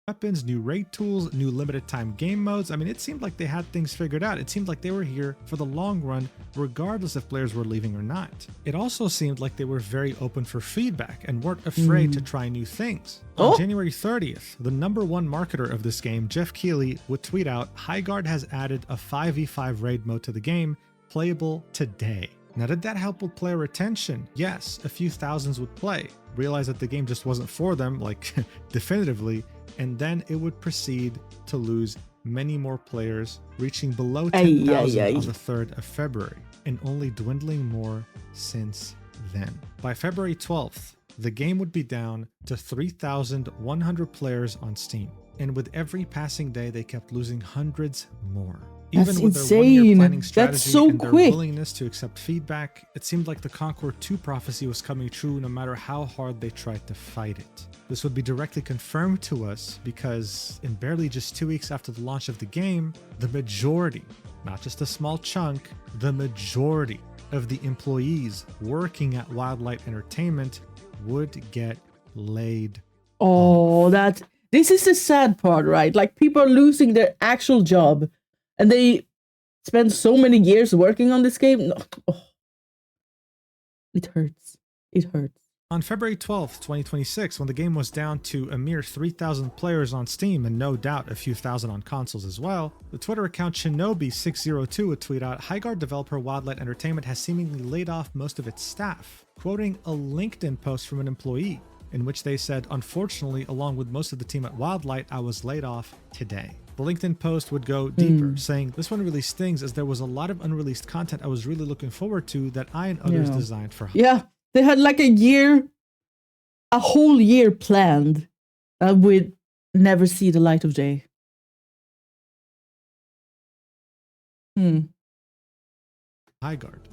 Weapons, new raid tools, new limited time game modes. I mean, it seemed like they had things figured out. It seemed like they were here for the long run, regardless if players were leaving or not. It also seemed like they were very open for feedback and weren't afraid to try new things. On January 30th, the #1 marketer of this game, Jeff Keighley, would tweet out, "Highguard has added a 5v5 raid mode to the game, playable today." Now, did that help with player retention? Yes, a few thousands would play, realize that the game just wasn't for them, like definitively, and then it would proceed to lose many more players, reaching below 10,000 on the 3rd of February, and only dwindling more since then. By February 12th, the game would be down to 3,100 players on Steam, and with every passing day, they kept losing hundreds more. Even with their one-year planning strategy and their willingness to accept feedback, it seemed like the Conqueror 2 prophecy was coming true no matter how hard they tried to fight it. This would be directly confirmed to us because in barely just 2 weeks after the launch of the game, the majority, not just a small chunk, the majority of the employees working at Wildlight Entertainment would get laid off. This is the sad part, right? Like, people are losing their actual job. And they spend so many years working on this game. It hurts. It hurts. On February 12th, 2026, when the game was down to a mere 3,000 players on Steam and no doubt a few thousand on consoles as well, the Twitter account Shinobi602 would tweet out, Highguard developer Wildlight Entertainment has seemingly laid off most of its staff, quoting a LinkedIn post from an employee, in which they said, unfortunately, along with most of the team at Wildlight, I was laid off today. The LinkedIn post would go deeper, saying, this one really stings as there was a lot of unreleased content I was really looking forward to that I and others designed for. Yeah, they had like a whole year planned that would never see the light of day. Highguard.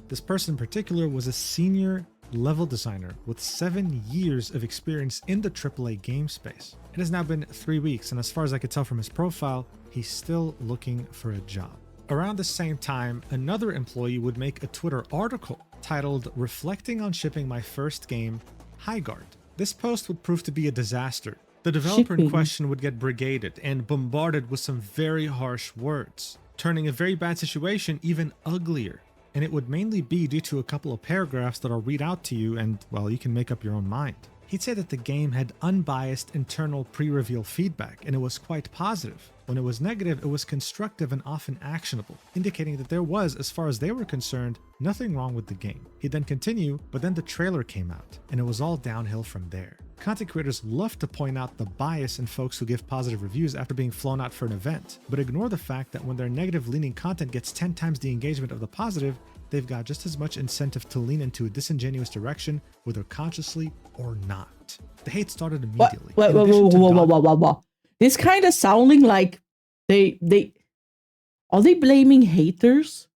This person in particular was a senior level designer with 7 years of experience in the AAA game space. It has now been 3 weeks, and as far as I could tell from his profile, he's still looking for a job. Around the same time, another employee would make a Twitter article titled, Reflecting on Shipping My First Game, Highguard. This post would prove to be a disaster. The developer in question would get brigaded and bombarded with some very harsh words, turning a very bad situation even uglier. And it would mainly be due to a couple of paragraphs that I'll read out to you and, well, you can make up your own mind. He'd say that the game had unbiased internal pre-reveal feedback and it was quite positive. When it was negative, it was constructive and often actionable, indicating that there was, as far as they were concerned, nothing wrong with the game. He'd then continue, but then the trailer came out and it was all downhill from there. Content creators love to point out the bias in folks who give positive reviews after being flown out for an event, but ignore the fact that when their negative-leaning content gets 10 times the engagement of the positive, they've got just as much incentive to lean into a disingenuous direction, whether consciously or not. The hate started immediately. Whoa. This kind of sounding like are they blaming haters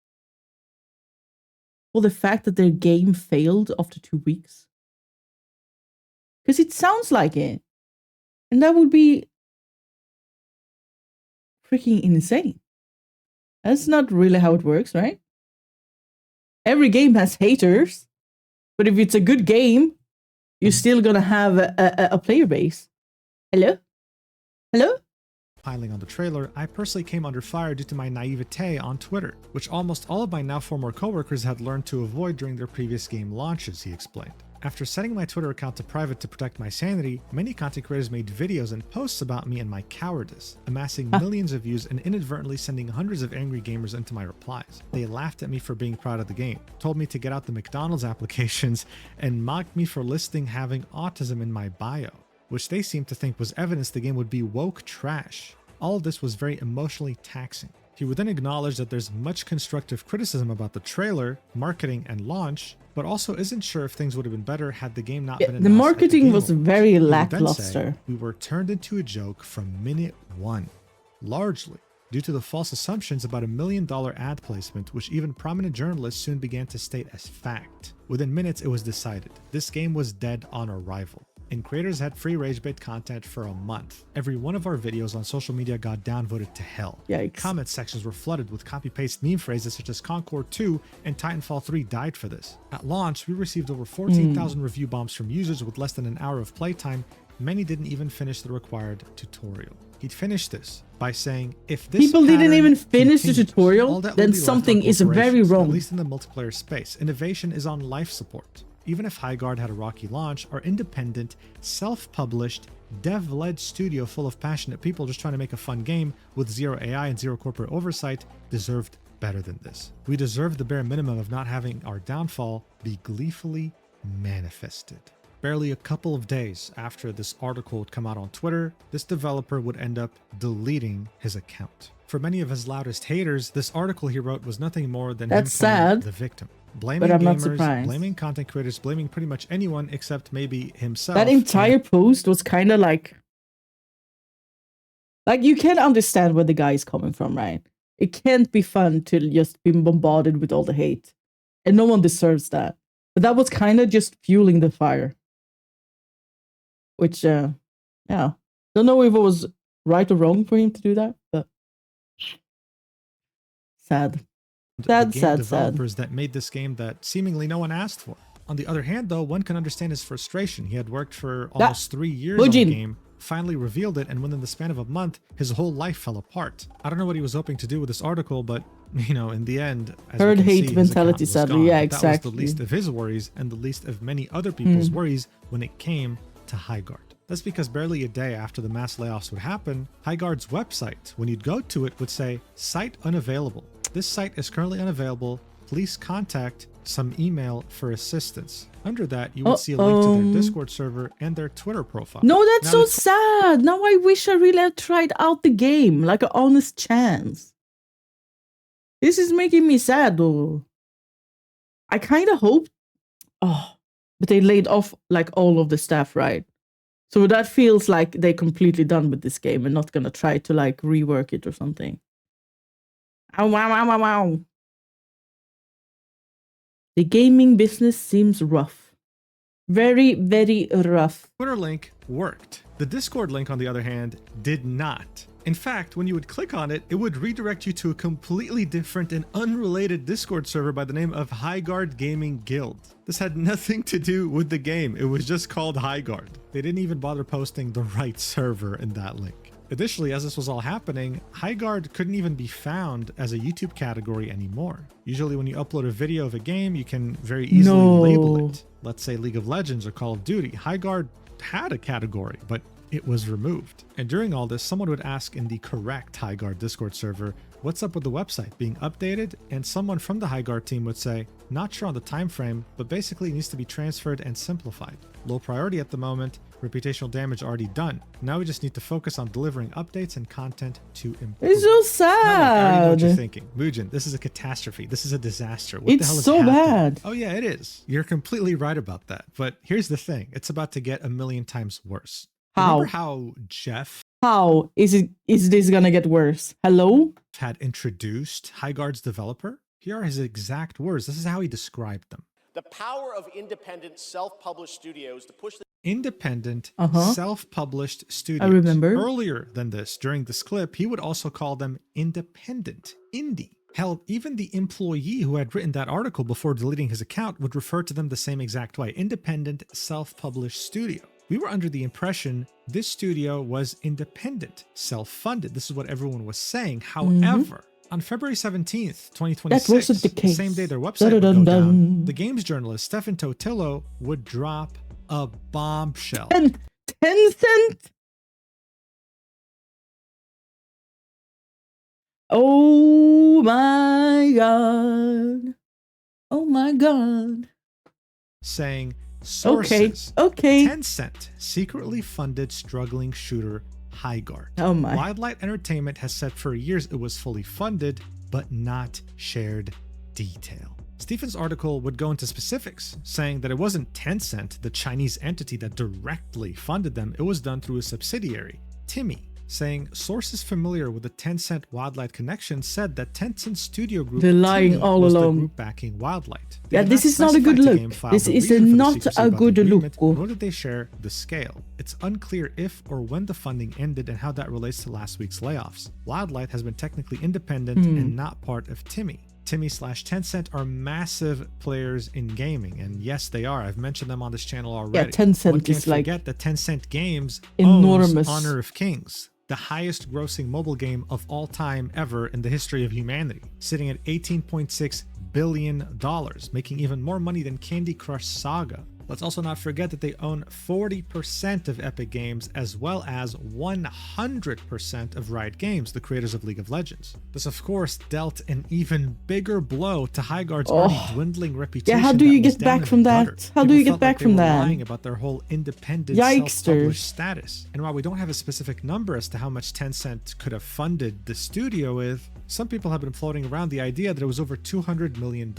for the fact that their game failed after 2 weeks? Because it sounds like it. And that would be freaking insane. That's not really how it works, right? Every game has haters, but if it's a good game, you're still gonna have a player base. Hello? Piling on the trailer, I personally came under fire due to my naivete on Twitter, which almost all of my now former coworkers had learned to avoid during their previous game launches, he explained. After setting my Twitter account to private to protect my sanity, many content creators made videos and posts about me and my cowardice, amassing millions of views and inadvertently sending hundreds of angry gamers into my replies. They laughed at me for being proud of the game, told me to get out the McDonald's applications, and mocked me for listing having autism in my bio, which they seemed to think was evidence the game would be woke trash. All of this was very emotionally taxing. He would then acknowledge that there's much constructive criticism about the trailer, marketing, and launch, but also isn't sure if things would have been better had the game not been announced. The marketing was very lackluster. We were turned into a joke from minute one, largely due to the false assumptions about $1 million ad placement, which even prominent journalists soon began to state as fact. Within minutes, it was decided this game was dead on arrival, and creators had free rage bait content for a month. Every one of our videos on social media got downvoted to hell. Yikes. Comment sections were flooded with copy-paste meme phrases such as Concord 2 and Titanfall 3 died for this. At launch, we received over 14,000 review bombs from users with less than an hour of playtime. Many didn't even finish the required tutorial. He'd finished this by saying, if this people didn't even finish the tutorial, then then something is very wrong. At least in the multiplayer space, innovation is on life support. Even if Highguard had a rocky launch, our independent, self-published, dev-led studio full of passionate people just trying to make a fun game with zero AI and zero corporate oversight deserved better than this. We deserved the bare minimum of not having our downfall be gleefully manifested. Barely a couple of days after this article would come out on Twitter, this developer would end up deleting his account. For many of his loudest haters, this article he wrote was nothing more than him playing the victim. Blaming gamers, blaming content creators, blaming pretty much anyone except maybe himself. That entire post was kind of like you can understand where the guy is coming from, right? It can't be fun to just be bombarded with all the hate. And no one deserves that. But that was kind of just fueling the fire. Which, yeah. Don't know if it was right or wrong for him to do that, but sad. Sad. Developers that made this game that seemingly no one asked for. On the other hand, though, one can understand his frustration. He had worked for almost 3 years on the game, finally revealed it, and within the span of a month, his whole life fell apart. I don't know what he was hoping to do with this article, but you know, in the end, as Herd we can hate see, his mentality, account was sadly. gone. Yeah, But exactly. that was the least of his worries and the least of many other people's worries when it came to Highguard. That's because barely a day after the mass layoffs would happen, Highguard's website, when you'd go to it, would say, "Site unavailable. This site is currently unavailable. Please contact some email for assistance." Under that, you would see a link to their Discord server and their Twitter profile. No, that's Now, so sad. Now I wish I really had tried out the game, like an honest chance. This is making me sad, though. I kind of hope... Oh, but they laid off, like, all of the staff, right? So that feels like they're completely done with this game and not gonna try to, like, rework it or something. Ow, wow, wow, wow, wow. The gaming business seems rough. Very, very rough. Twitter link worked. The Discord link, on the other hand, did not. In fact, when you would click on it, it would redirect you to a completely different and unrelated Discord server by the name of Highguard Gaming Guild. This had nothing to do with the game. It was just called Highguard. They didn't even bother posting the right server in that link. Additionally, as this was all happening, Highguard couldn't even be found as a YouTube category anymore. Usually when you upload a video of a game, you can very easily label it. Let's say League of Legends or Call of Duty. Highguard had a category, but it was removed. And during all this, someone would ask in the correct Highguard Discord server, what's up with the website being updated? And someone from the Highguard team would say, not sure on the time frame, but basically it needs to be transferred and simplified. Low priority at the moment, reputational damage already done. Now we just need to focus on delivering updates and content to improve. It's so sad. Now, look, I already know what you're thinking. Mujin, this is a catastrophe. This is a disaster. What the hell is so happening? bad. Oh yeah, it is. You're completely right about that. But here's the thing. It's about to get a million times worse. How? Remember how Jeff How is this gonna get worse? Hello? had introduced Highguard's developer? Here are his exact words. This is how he described them. The power of independent self-published studios to push the Independent, self-published studios. I remember. Earlier than this, during this clip, he would also call them independent, indie. Hell, even the employee who had written that article before deleting his account would refer to them the same exact way. Independent, self-published studio. We were under the impression this studio was independent, self-funded. This is what everyone was saying. However, on February 17th, 2026, that wasn't the case. same day their website would go down, the games journalist Stefan Totillo would drop a bombshell. And Tencent? Oh my god. Oh my god. Saying sources. Okay. Tencent secretly funded struggling shooter Highguard. Oh my. Wildlight Entertainment has said for years it was fully funded, but not shared detail. Stephen's article would go into specifics, saying that it wasn't Tencent, the Chinese entity that directly funded them. It was done through a subsidiary, Timmy, saying sources familiar with the Tencent Wildlight connection said that Tencent Studio Group They're lying Timmy all was along. the group backing Wildlight. They Yeah, did this not is not a good specify to look. GameFile This the is reason for the not secrecy a about the good agreement, look. nor did they share the scale. It's unclear if or when the funding ended and how that relates to last week's layoffs. Wildlight has been technically independent and not part of Timmy. Timmy/Tencent are massive players in gaming, and yes, they are. I've mentioned them on this channel already. Yeah, Tencent One can't is like forget that Tencent Games enormous. owns Honor of Kings, the highest grossing mobile game of all time ever in the history of humanity, sitting at $18.6 billion, making even more money than Candy Crush Saga. Let's also not forget that they own 40% of Epic Games as well as 100% of Riot Games, the creators of League of Legends. This, of course, dealt an even bigger blow to Highguard's already dwindling reputation. Yeah, how do you that was get down back in from the that? gutter. How do you People get felt back like they from were that? lying about their whole independent Yikesters. self-published status. And while we don't have a specific number as to how much Tencent could have funded the studio with, some people have been floating around the idea that it was over $200 million.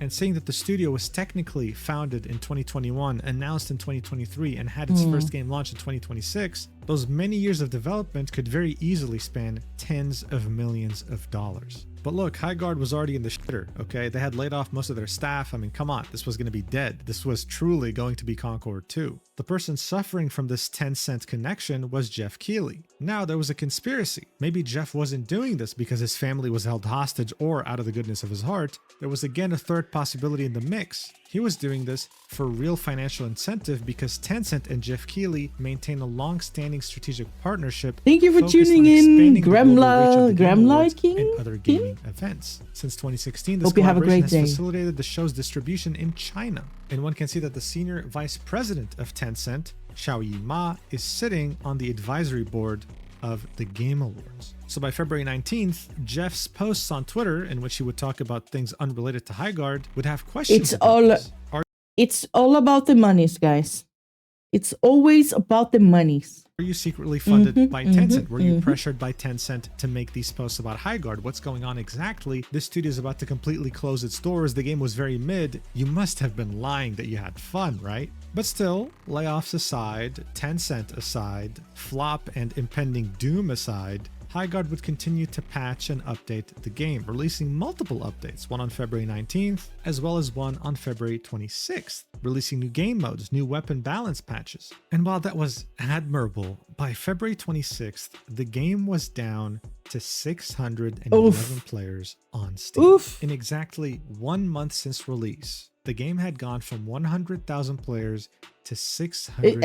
And saying that the studio was technically founded in 2021, announced in 2023, and had its first game launched in 2026, those many years of development could very easily span tens of millions of dollars. But look, Highguard was already in the shitter, okay? They had laid off most of their staff. I mean, come on, this was going to be dead. This was truly going to be Concord 2. The person suffering from this Tencent connection was Jeff Keighley. Now, there was a conspiracy. Maybe Jeff wasn't doing this because his family was held hostage or out of the goodness of his heart. There was again a third possibility in the mix. He was doing this for real financial incentive because Tencent and Jeff Keighley maintain a long-standing strategic partnership. Thank you for tuning in, Gremla King, and other gaming events. Since 2016, this Hope you have a collaboration great day. has facilitated the show's distribution in China. And one can see that the senior vice president of Tencent, Xiaoyi Ma, is sitting on the advisory board of the Game Awards. So by February 19th, Jeff's posts on Twitter, in which he would talk about things unrelated to Highguard, would have questions. It's all about the monies, guys. It's always about the monies. Are you secretly funded by Tencent? Were you pressured by Tencent to make these posts about Highguard? What's going on exactly? This studio is about to completely close its doors. The game was very mid. You must have been lying that you had fun, right? But still, layoffs aside, Tencent aside, flop and impending doom aside, Highguard would continue to patch and update the game, releasing multiple updates, one on February 19th, as well as one on February 26th, releasing new game modes, new weapon balance patches. And while that was admirable, by February 26th, the game was down to 611 players on Steam. In exactly 1 month since release, the game had gone from 100,000 players to 611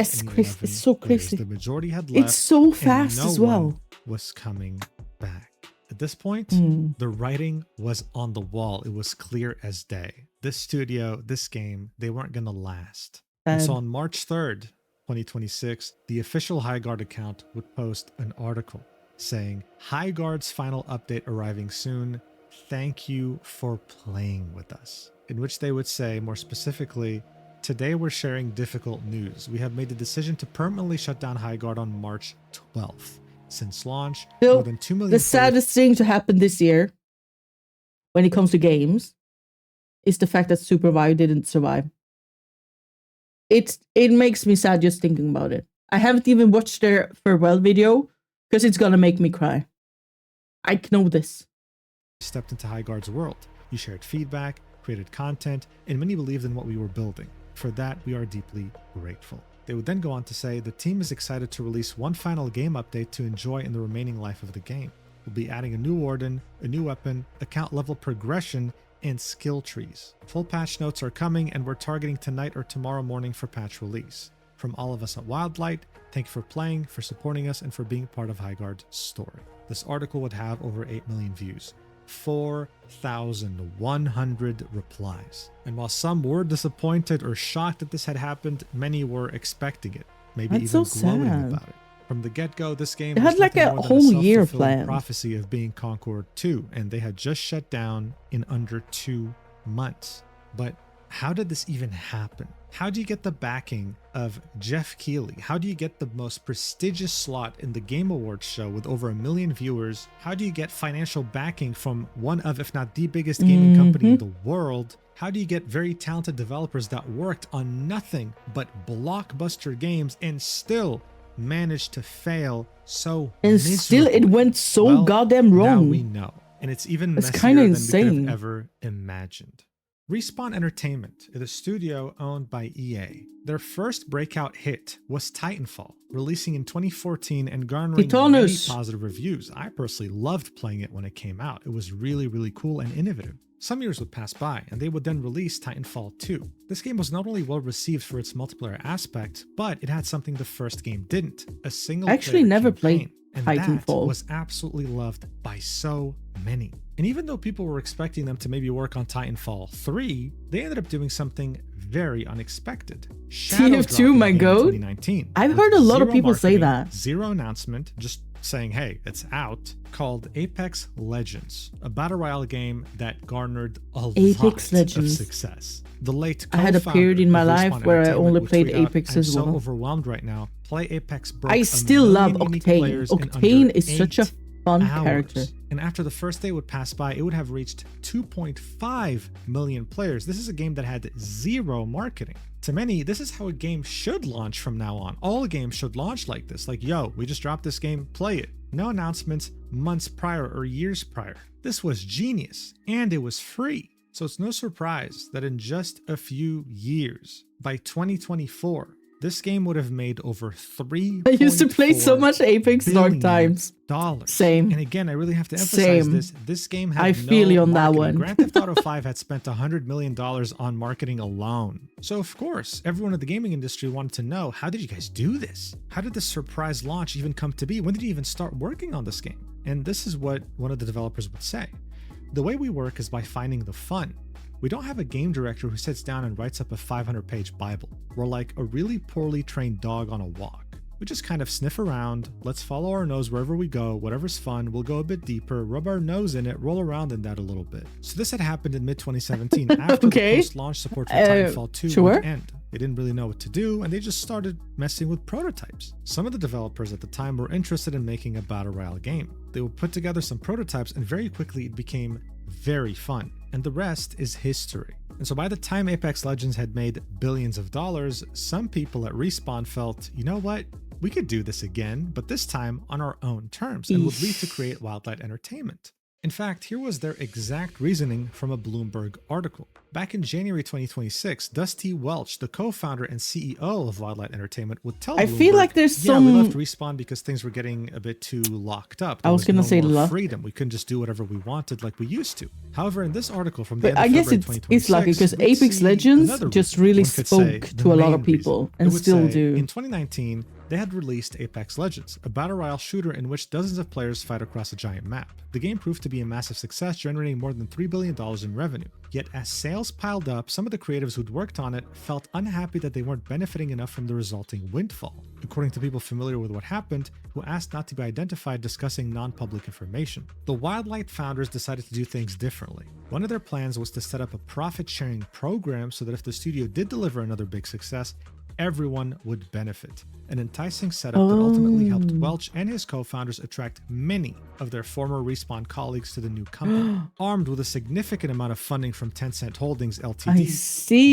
It's so crazy. The majority had left. It's so fast as well. Was coming back. At this point, the writing was on the wall. It was clear as day. This studio, this game, they weren't going to last. And so on March 3rd, 2026, the official Highguard account would post an article saying, Highguard's final update arriving soon. Thank you for playing with us. In which they would say, more specifically, today we're sharing difficult news. We have made the decision to permanently shut down Highguard on March 12th. Since launch, more than 2 million. The saddest thing to happen this year, when it comes to games, is the fact that Supervive didn't survive. It makes me sad just thinking about it. I haven't even watched their farewell video because it's gonna make me cry. I know this. Stepped into Highguard's world. You shared feedback, created content, and many believed in what we were building. For that, we are deeply grateful. They would then go on to say, the team is excited to release one final game update to enjoy in the remaining life of the game. We'll be adding a new warden, a new weapon, account level progression, and skill trees. Full patch notes are coming, and we're targeting tonight or tomorrow morning for patch release. From all of us at Wildlight, thank you for playing, for supporting us, and for being part of Highguard's story. This article would have over 8 million views. 4,100 replies. And while some were disappointed or shocked that this had happened, many were expecting it, maybe even glowing about it. From the get-go, this game had like a whole year planned. Prophecy of being Concord 2, and they had just shut down in under 2 months. But how did this even happen? How do you get the backing of Jeff Keighley? How do you get the most prestigious slot in the Game Awards show with over 1 million viewers? How do you get financial backing from one of, if not the biggest gaming company in the world? How do you get very talented developers that worked on nothing but blockbuster games and still managed to fail so miserably? Still it went so goddamn wrong. Now we know. And it's even messier kind of than insane. we could have ever imagined. Respawn Entertainment is a studio owned by EA. Their first breakout hit was Titanfall, releasing in 2014 and garnering many positive reviews. I personally loved playing it when it came out. It was really, really cool and innovative. Some years would pass by, and they would then release Titanfall 2. This game was not only well received for its multiplayer aspect, but it had something the first game didn't: a single player actually never campaign. played And Titanfall. that was absolutely loved by so many. And even though people were expecting them to maybe work on Titanfall 3, they ended up doing something very unexpected. TF2, my goat. 2019. I've heard a lot of people say that. Zero announcement, just saying, hey, it's out, called Apex Legends, a battle royale game that garnered a lot of success. The late I had a period in my life where I only played Apex as well. I'm so overwhelmed right now. Play Apex broke I still love Octane. Octane is such a fun character. And after the first day would pass by, it would have reached 2.5 million players. This is a game that had zero marketing. To many, this is how a game should launch from now on. All games should launch like this. Like, yo, we just dropped this game, play it. No announcements months prior or years prior. This was genius, and it was free. So it's no surprise that in just a few years, by 2024, this game would have made over $3. I used to play so much Apex Dark Times. Same. And again, I really have to emphasize this. This game had I feel you on that one. Grand Theft Auto 5 had spent $100 million on marketing alone. So of course, everyone in the gaming industry wanted to know, how did you guys do this? How did this surprise launch even come to be? When did you even start working on this game? And this is what one of the developers would say. The way we work is by finding the fun. We don't have a game director who sits down and writes up a 500-page Bible. We're like a really poorly trained dog on a walk. We just kind of sniff around, let's follow our nose wherever we go, whatever's fun, we'll go a bit deeper, rub our nose in it, roll around in that a little bit. So this had happened in mid-2017 after the post-launch support for Titanfall 2 would end. They didn't really know what to do, and they just started messing with prototypes. Some of the developers at the time were interested in making a battle royale game. They would put together some prototypes, and very quickly it became very fun. And the rest is history. And so by the time Apex Legends had made billions of dollars, some people at Respawn felt, you know what? We could do this again, but this time on our own terms, and would leave to create Wildlight Entertainment. In fact, here was their exact reasoning from a Bloomberg article. Back in January 2026, Dusty Welch, the co-founder and CEO of Wildlight Entertainment, would tell Bloomberg, feel like there's some... we left Respawn because things were getting a bit too locked up. There was no freedom. We couldn't just do whatever we wanted like we used to. However, in this article from the end of February 2026, it's lucky because Apex Legends just really spoke to a lot of people and still do. In 2019, they had released Apex Legends, a battle royale shooter in which dozens of players fight across a giant map. The game proved to be a massive success, generating more than $3 billion in revenue. Yet as sales piled up, some of the creatives who'd worked on it felt unhappy that they weren't benefiting enough from the resulting windfall. According to people familiar with what happened, who asked not to be identified discussing non-public information, the Wildlight founders decided to do things differently. One of their plans was to set up a profit-sharing program so that if the studio did deliver another big success, everyone would benefit. An enticing setup that ultimately helped Welch and his co-founders attract many of their former Respawn colleagues to the new company. Armed with a significant amount of funding from Tencent Holdings Ltd,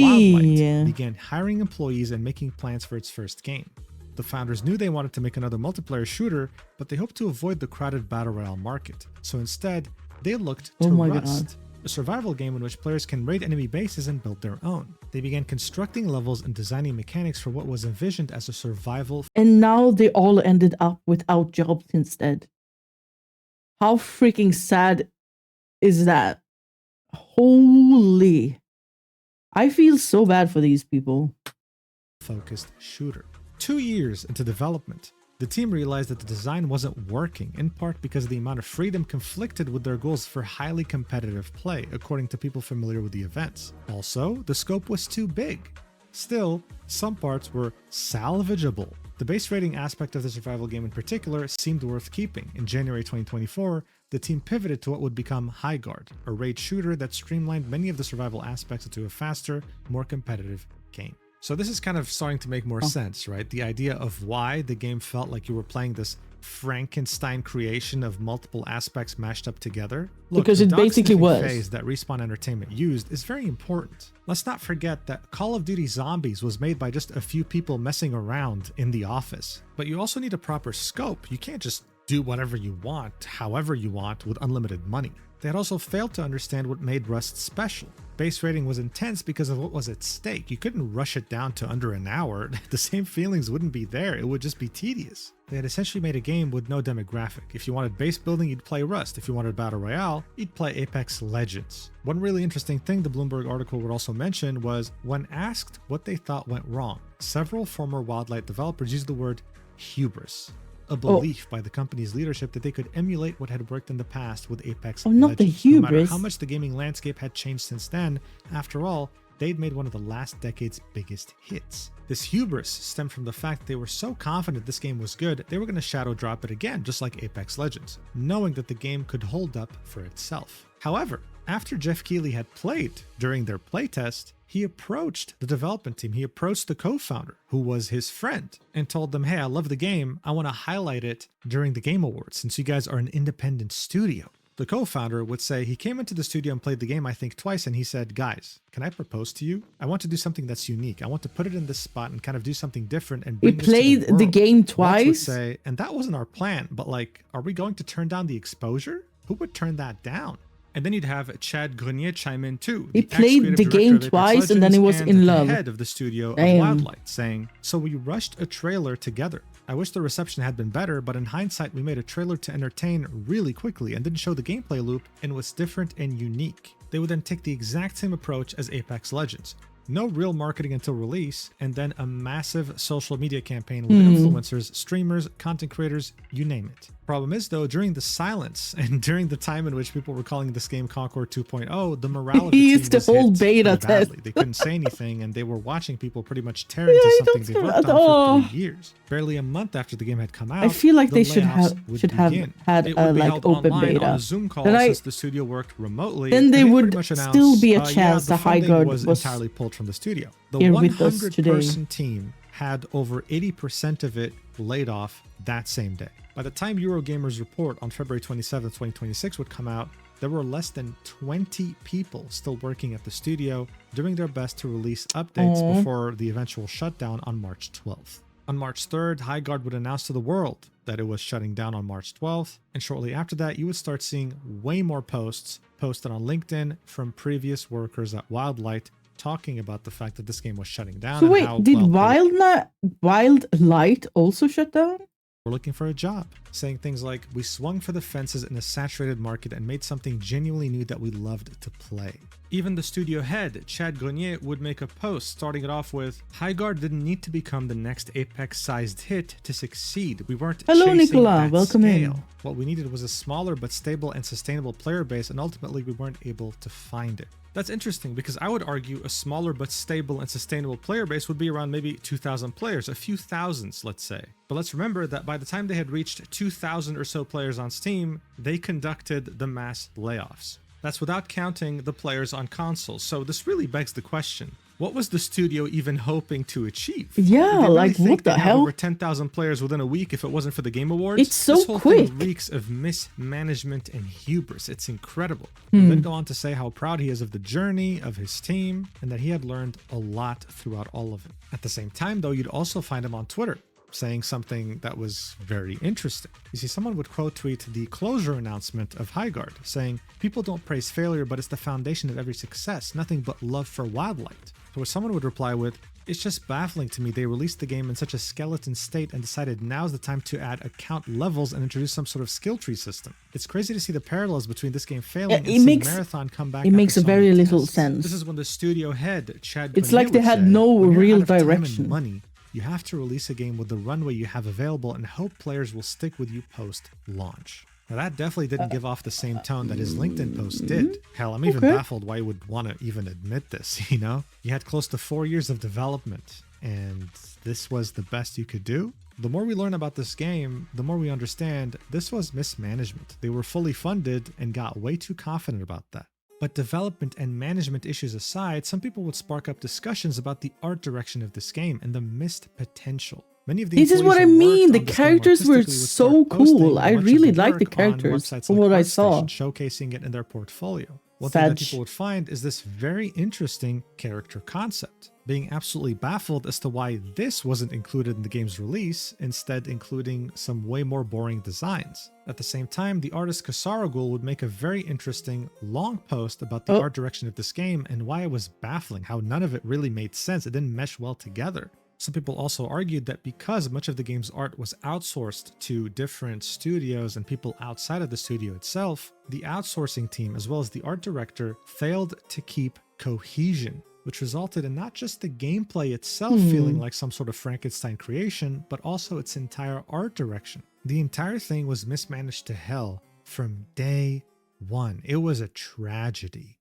Wildlight began hiring employees and making plans for its first game. The founders knew they wanted to make another multiplayer shooter, but they hoped to avoid the crowded battle royale market. So instead, they looked to Rust, a survival game in which players can raid enemy bases and build their own. They began constructing levels and designing mechanics for what was envisioned as a survival. And now they all ended up without jobs instead. How freaking sad is that? Holy. I feel so bad for these people. Focused shooter. 2 years into development, the team realized that the design wasn't working, in part because the amount of freedom conflicted with their goals for highly competitive play, according to people familiar with the events. Also, the scope was too big. Still, some parts were salvageable. The base raiding aspect of the survival game in particular seemed worth keeping. In January 2024, the team pivoted to what would become Highguard, a raid shooter that streamlined many of the survival aspects into a faster, more competitive game. So this is kind of starting to make more sense, right? The idea of why the game felt like you were playing this Frankenstein creation of multiple aspects mashed up together. Look, because it basically was. The phase that Respawn Entertainment used is very important. Let's not forget that Call of Duty Zombies was made by just a few people messing around in the office. But you also need a proper scope. You can't just do whatever you want, however you want, with unlimited money. They had also failed to understand what made Rust special. Base rating was intense because of what was at stake. You couldn't rush it down to under an hour. The same feelings wouldn't be there. It would just be tedious. They had essentially made a game with no demographic. If you wanted base building, you'd play Rust. If you wanted Battle Royale, you'd play Apex Legends. One really interesting thing the Bloomberg article would also mention was when asked what they thought went wrong, several former Wildlight developers used the word hubris. A belief by the company's leadership that they could emulate what had worked in the past with Apex Legends. Not the hubris. No matter how much the gaming landscape had changed since then, after all, they'd made one of the last decade's biggest hits. This hubris stemmed from the fact that they were so confident this game was good, they were going to shadow drop it again, just like Apex Legends, knowing that the game could hold up for itself. However, after Jeff Keighley had played during their playtest, he approached the development team. He approached the co-founder, who was his friend, and told them, hey, I love the game. I want to highlight it during the Game Awards since you guys are an independent studio. The co-founder would say he came into the studio and played the game, I think, twice, and he said, guys, can I propose to you? I want to do something that's unique. I want to put it in this spot and kind of do something different and bring He this to played the the world. game Lots would twice. say, and that wasn't our plan, but like, are we going to turn down the exposure? Who would turn that down? And then you'd have Chad Grenier chime in too. He the played ex-creative the director game of Apex twice and then he was Legends in and love. the head of the studio Damn. of Wildlight, saying, so we rushed a trailer together. I wish the reception had been better, but in hindsight, we made a trailer to entertain really quickly and didn't show the gameplay loop and was different and unique. They would then take the exact same approach as Apex Legends. No real marketing until release, and then a massive social media campaign with influencers, streamers, content creators, you name it. Problem is though, during the silence and during the time in which people were calling this game Concord 2.0, the morale of the He team used the was whole hit beta pretty badly. test. They couldn't say anything, and they were watching people pretty much tear into I something don't they care worked at on all. for 3 years. Barely a month after the game had come out, I feel like the they should layoffs have would should have begin. had It a would be like held open online beta. on a Zoom call Then since the studio worked remotely. then and they they pretty would much announced, still be a yeah, chance the the funding Highguard was was entirely pulled from the studio. The here with us 100-person team had over 80% of it laid off that same day. By the time Eurogamer's report on February 27, 2026 would come out, there were less than 20 people still working at the studio, doing their best to release updates before the eventual shutdown on March 12th. On March 3rd, Highguard would announce to the world that it was shutting down on March 12th, and shortly after that, you would start seeing way more posts posted on LinkedIn from previous workers at Wildlight talking about the fact that this game was shutting down. So and wait, how did well Wildlight also shut down? we're looking for a job, saying things like, we swung for the fences in a saturated market and made something genuinely new that we loved to play. Even the studio head, Chad Grenier, would make a post starting it off with, Highguard didn't need to become the next Apex-sized hit to succeed. We weren't Hello, chasing Nicola. that Welcome in. scale. What we needed was a smaller but stable and sustainable player base, and ultimately we weren't able to find it. That's interesting because I would argue a smaller but stable and sustainable player base would be around maybe 2,000 players, a few thousands, let's say. But let's remember that by the time they had reached 2,000 or so players on Steam, they conducted the mass layoffs. That's without counting the players on consoles. So this really begs the question, what was the studio even hoping to achieve? Yeah, Did they really like, think what the they'd have hell? Over 10,000 players within a week if it wasn't for the Game Awards? It's so this whole quick. thing reeks of mismanagement and hubris. It's incredible. He'll then go on to say how proud he is of the journey of his team and that he had learned a lot throughout all of it. At the same time, though, you'd also find him on Twitter saying something that was very interesting. You see, someone would quote tweet the closure announcement of Highguard, saying, people don't praise failure, but it's the foundation of every success, nothing but love for Wildlight. To which someone would reply with, it's just baffling to me they released the game in such a skeleton state and decided now's the time to add account levels and introduce some sort of skill tree system. It's crazy to see the parallels between this game failing and seeing Marathon come back. It makes after a so very many little tests. sense. This is when the studio head, Chad It's Grenier, like they would had say, no when you're real out of time and direction. money, you have to release a game with the runway you have available and hope players will stick with you post-launch. Now that definitely didn't give off the same tone that his LinkedIn post did. Hell, I'm even baffled why you would want to even admit this, you know? You had close to 4 years of development, and this was the best you could do? The more we learn about this game, the more we understand this was mismanagement. They were fully funded and got way too confident about that. But development and management issues aside, some people would spark up discussions about the art direction of this game and the missed potential. Many of the This is what I employees who mean. worked The on this game characters were artistically would so start posting cool. I much of really the like the work on characters websites from like what I saw. ArtStation, showcasing it in their portfolio. One thing that Sag. people would find is this very interesting character concept, being absolutely baffled as to why this wasn't included in the game's release, instead including some way more boring designs. At the same time, the artist Kasaragul would make a very interesting long post about the art direction of this game and why it was baffling, how none of it really made sense. It didn't mesh well together. Some people also argued that because much of the game's art was outsourced to different studios and people outside of the studio itself, the outsourcing team as well as the art director failed to keep cohesion, which resulted in not just the gameplay itself feeling like some sort of Frankenstein creation, but also its entire art direction. The entire thing was mismanaged to hell from day one. It was a tragedy.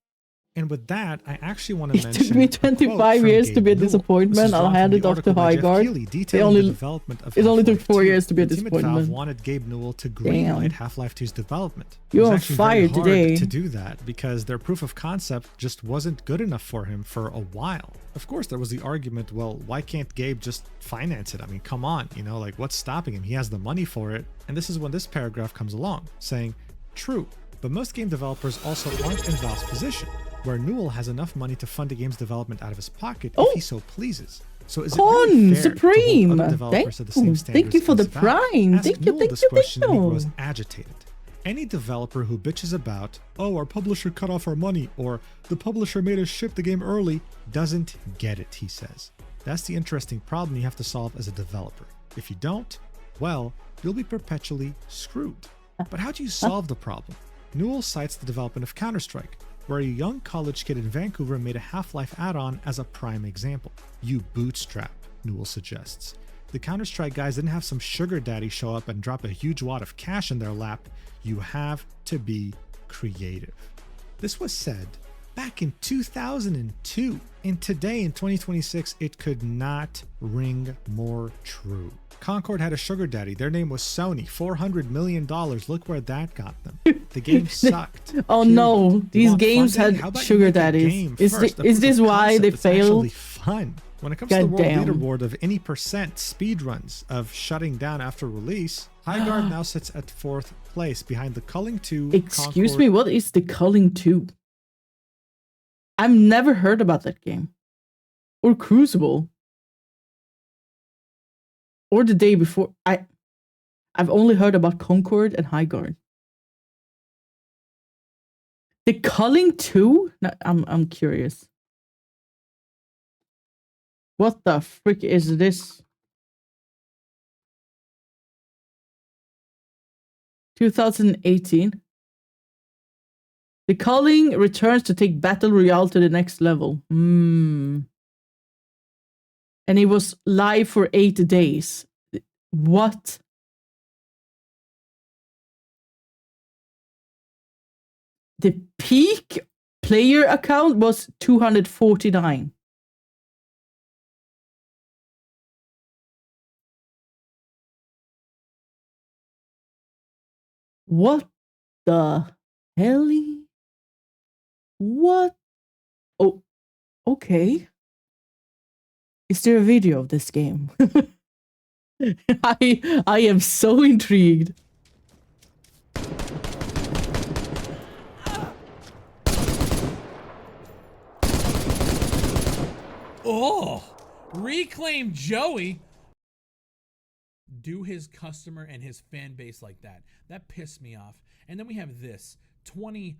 And with that, I actually want to It mention took me a quote 25 from years to Gabe be a Newell. disappointment. This is I'll drawn hand from it the off to article by Jeff Highguard. Keighley detailing the development of It only took Half-Life 4 2. years to be a The team at Valve disappointment. wanted Gabe Newell to Damn. greenlight Half-Life 2's development. You're It was on actually fire very hard today. to do that because their proof of concept just wasn't good enough for him for a while. Of course, there was the argument, well, why can't Gabe just finance it? I mean, come on, you know, like what's stopping him? He has the money for it. And this is when this paragraph comes along saying, true, But most game developers also aren't in Valve's position, where Newell has enough money to fund a game's development out of his pocket if he so pleases. So is it really fair Supreme. to hold other developers to the same standards? Thank you for the as Valve? prime. Ask Thank you, Newell thank this you, question thank and he you. grows agitated. Any developer who bitches about, oh, our publisher cut off our money, or the publisher made us ship the game early, doesn't get it, he says. That's the interesting problem you have to solve as a developer. If you don't, well, you'll be perpetually screwed. But how do you solve the problem? Newell cites the development of Counter-Strike, where a young college kid in Vancouver made a Half-Life add-on as a prime example. You bootstrap, Newell suggests. The Counter-Strike guys didn't have some sugar daddy show up and drop a huge wad of cash in their lap. You have to be creative. This was said back in 2002, and today in 2026, it could not ring more true. Concord had a sugar daddy. Their name was Sony. $400 million. Look where that got them. The game sucked. Oh no, these games had sugar daddies. Is this why they failed? It's actually fun. When it comes to the world leaderboard of any percent speedruns of shutting down after release, Highguard now sits at 4th place behind the Culling 2. Excuse me, what is the Culling 2? I've never heard about that game. Or Crucible. Or the day before. I've only heard about Concord and Highguard. The Culling 2? No, I'm curious. What the frick is this? 2018. The Culling returns to take Battle Royale to the next level. And it was live for 8 days. What? The peak player account was 249. What the hell? What? Oh, okay. Is there a video of this game? I am so intrigued. Oh, reclaim Joey. Do his customer and his fan base like that. That pissed me off. And then we have this 20.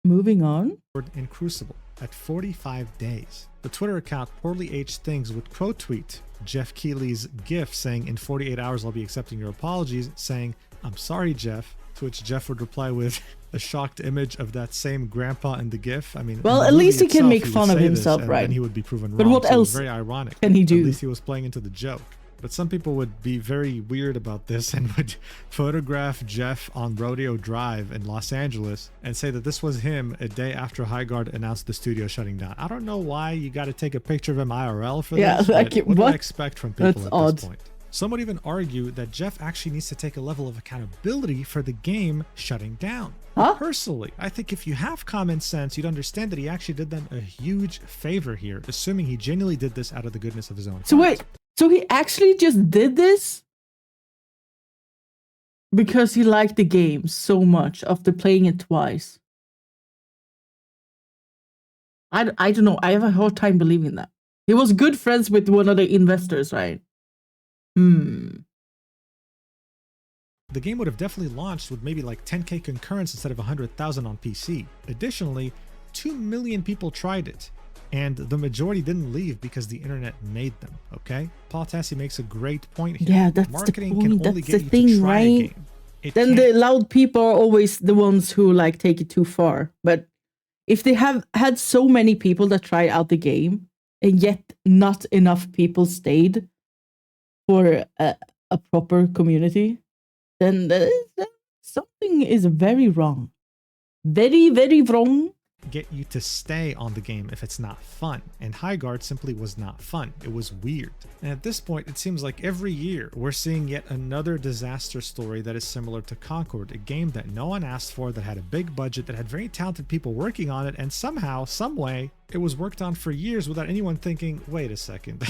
Moving on. In Crucible at 45 days. The Twitter account Poorly Aged Things would quote tweet Jeff Keighley's GIF saying, "In 48 hours, I'll be accepting your apologies," saying, "I'm sorry, Jeff." To which Jeff would reply with a shocked image of that same grandpa in the GIF. I mean, well, at least he can make fun of himself, right? And he would be proven wrong. But what else? Very ironic. Can he do? At least he was playing into the joke. But some people would be very weird about this and would photograph Jeff on Rodeo Drive in Los Angeles and say that this was him a day after Highguard announced the studio shutting down. I don't know why you got to take a picture of him IRL for this. Like, what do I expect from people That's at odd. this point? Some would even argue that Jeff actually needs to take a level of accountability for the game shutting down. Huh? Personally, I think if you have common sense, you'd understand that he actually did them a huge favor here, assuming he genuinely did this out of the goodness of his own So heart. wait, so he actually just did this because he liked the game so much after playing it twice? I don't know. I have a hard time believing that. He was good friends with one of the investors, right? The game would have definitely launched with maybe like 10k concurrence instead of 100,000 on PC. Additionally, 2 million people tried it, and the majority didn't leave because the internet made them, okay? Paul Tassi makes a great point here. Yeah, that's Marketing the point. can only That's get the you thing, to try a right? game. It Then can't the loud people are always the ones who like take it too far. But if they have had so many people that tried out the game and yet not enough people stayed for a proper community, then something is very wrong. Very, very wrong. get you to stay on the game if it's not fun, and Highguard simply was not fun. It was weird. And at this point, it seems like every year we're seeing yet another disaster story that is similar to Concord, a game that no one asked for, that had a big budget, that had very talented people working on it, and somehow, some way, It was worked on for years without anyone thinking, wait a second,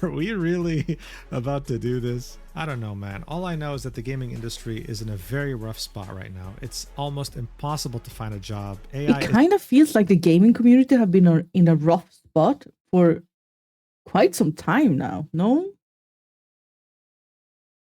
are we really about to do this? I don't know, man. All I know is that the gaming industry is in a very rough spot right now. It's almost impossible to find a job. AI It kind of feels like the gaming community have been in a rough spot for quite some time now, no?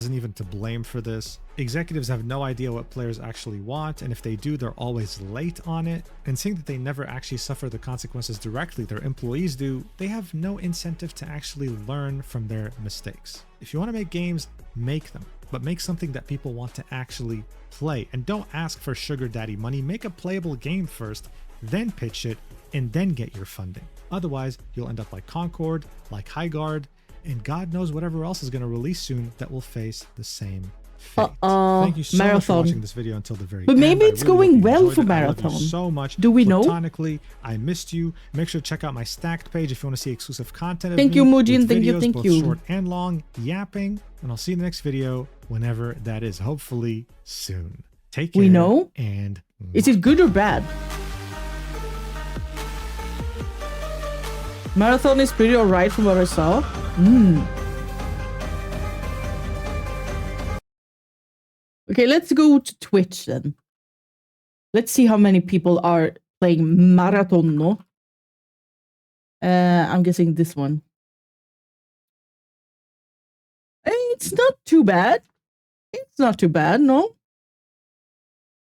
isn't even to blame for this. Executives have no idea what players actually want, and if they do, they're always late on it. And seeing that they never actually suffer the consequences directly, their employees do, they have no incentive to actually learn from their mistakes. If you want to make games, make them, but make something that people want to actually play. And don't ask for sugar daddy money. Make a playable game first, then pitch it, and then get your funding. Otherwise, you'll end up like Concord, like Highguard, and God knows whatever else is going to release soon that will face the same fate. Thank you so much for watching this video until the very end. But maybe it's going well for I Marathon. love you so much. Do we know? Platonically, I missed you. Make sure to check out my Stacked page if you want to see exclusive content. Thank you, Mujin. Thank you, both short and long, yapping. And I'll see you in the next video, whenever that is. Hopefully soon. Take care. We know? And is it good or bad? Marathon is pretty alright from what I saw. Okay, let's go to Twitch then. Let's see how many people are playing Marathon. No? I'm guessing this one. It's not too bad. It's not too bad, no?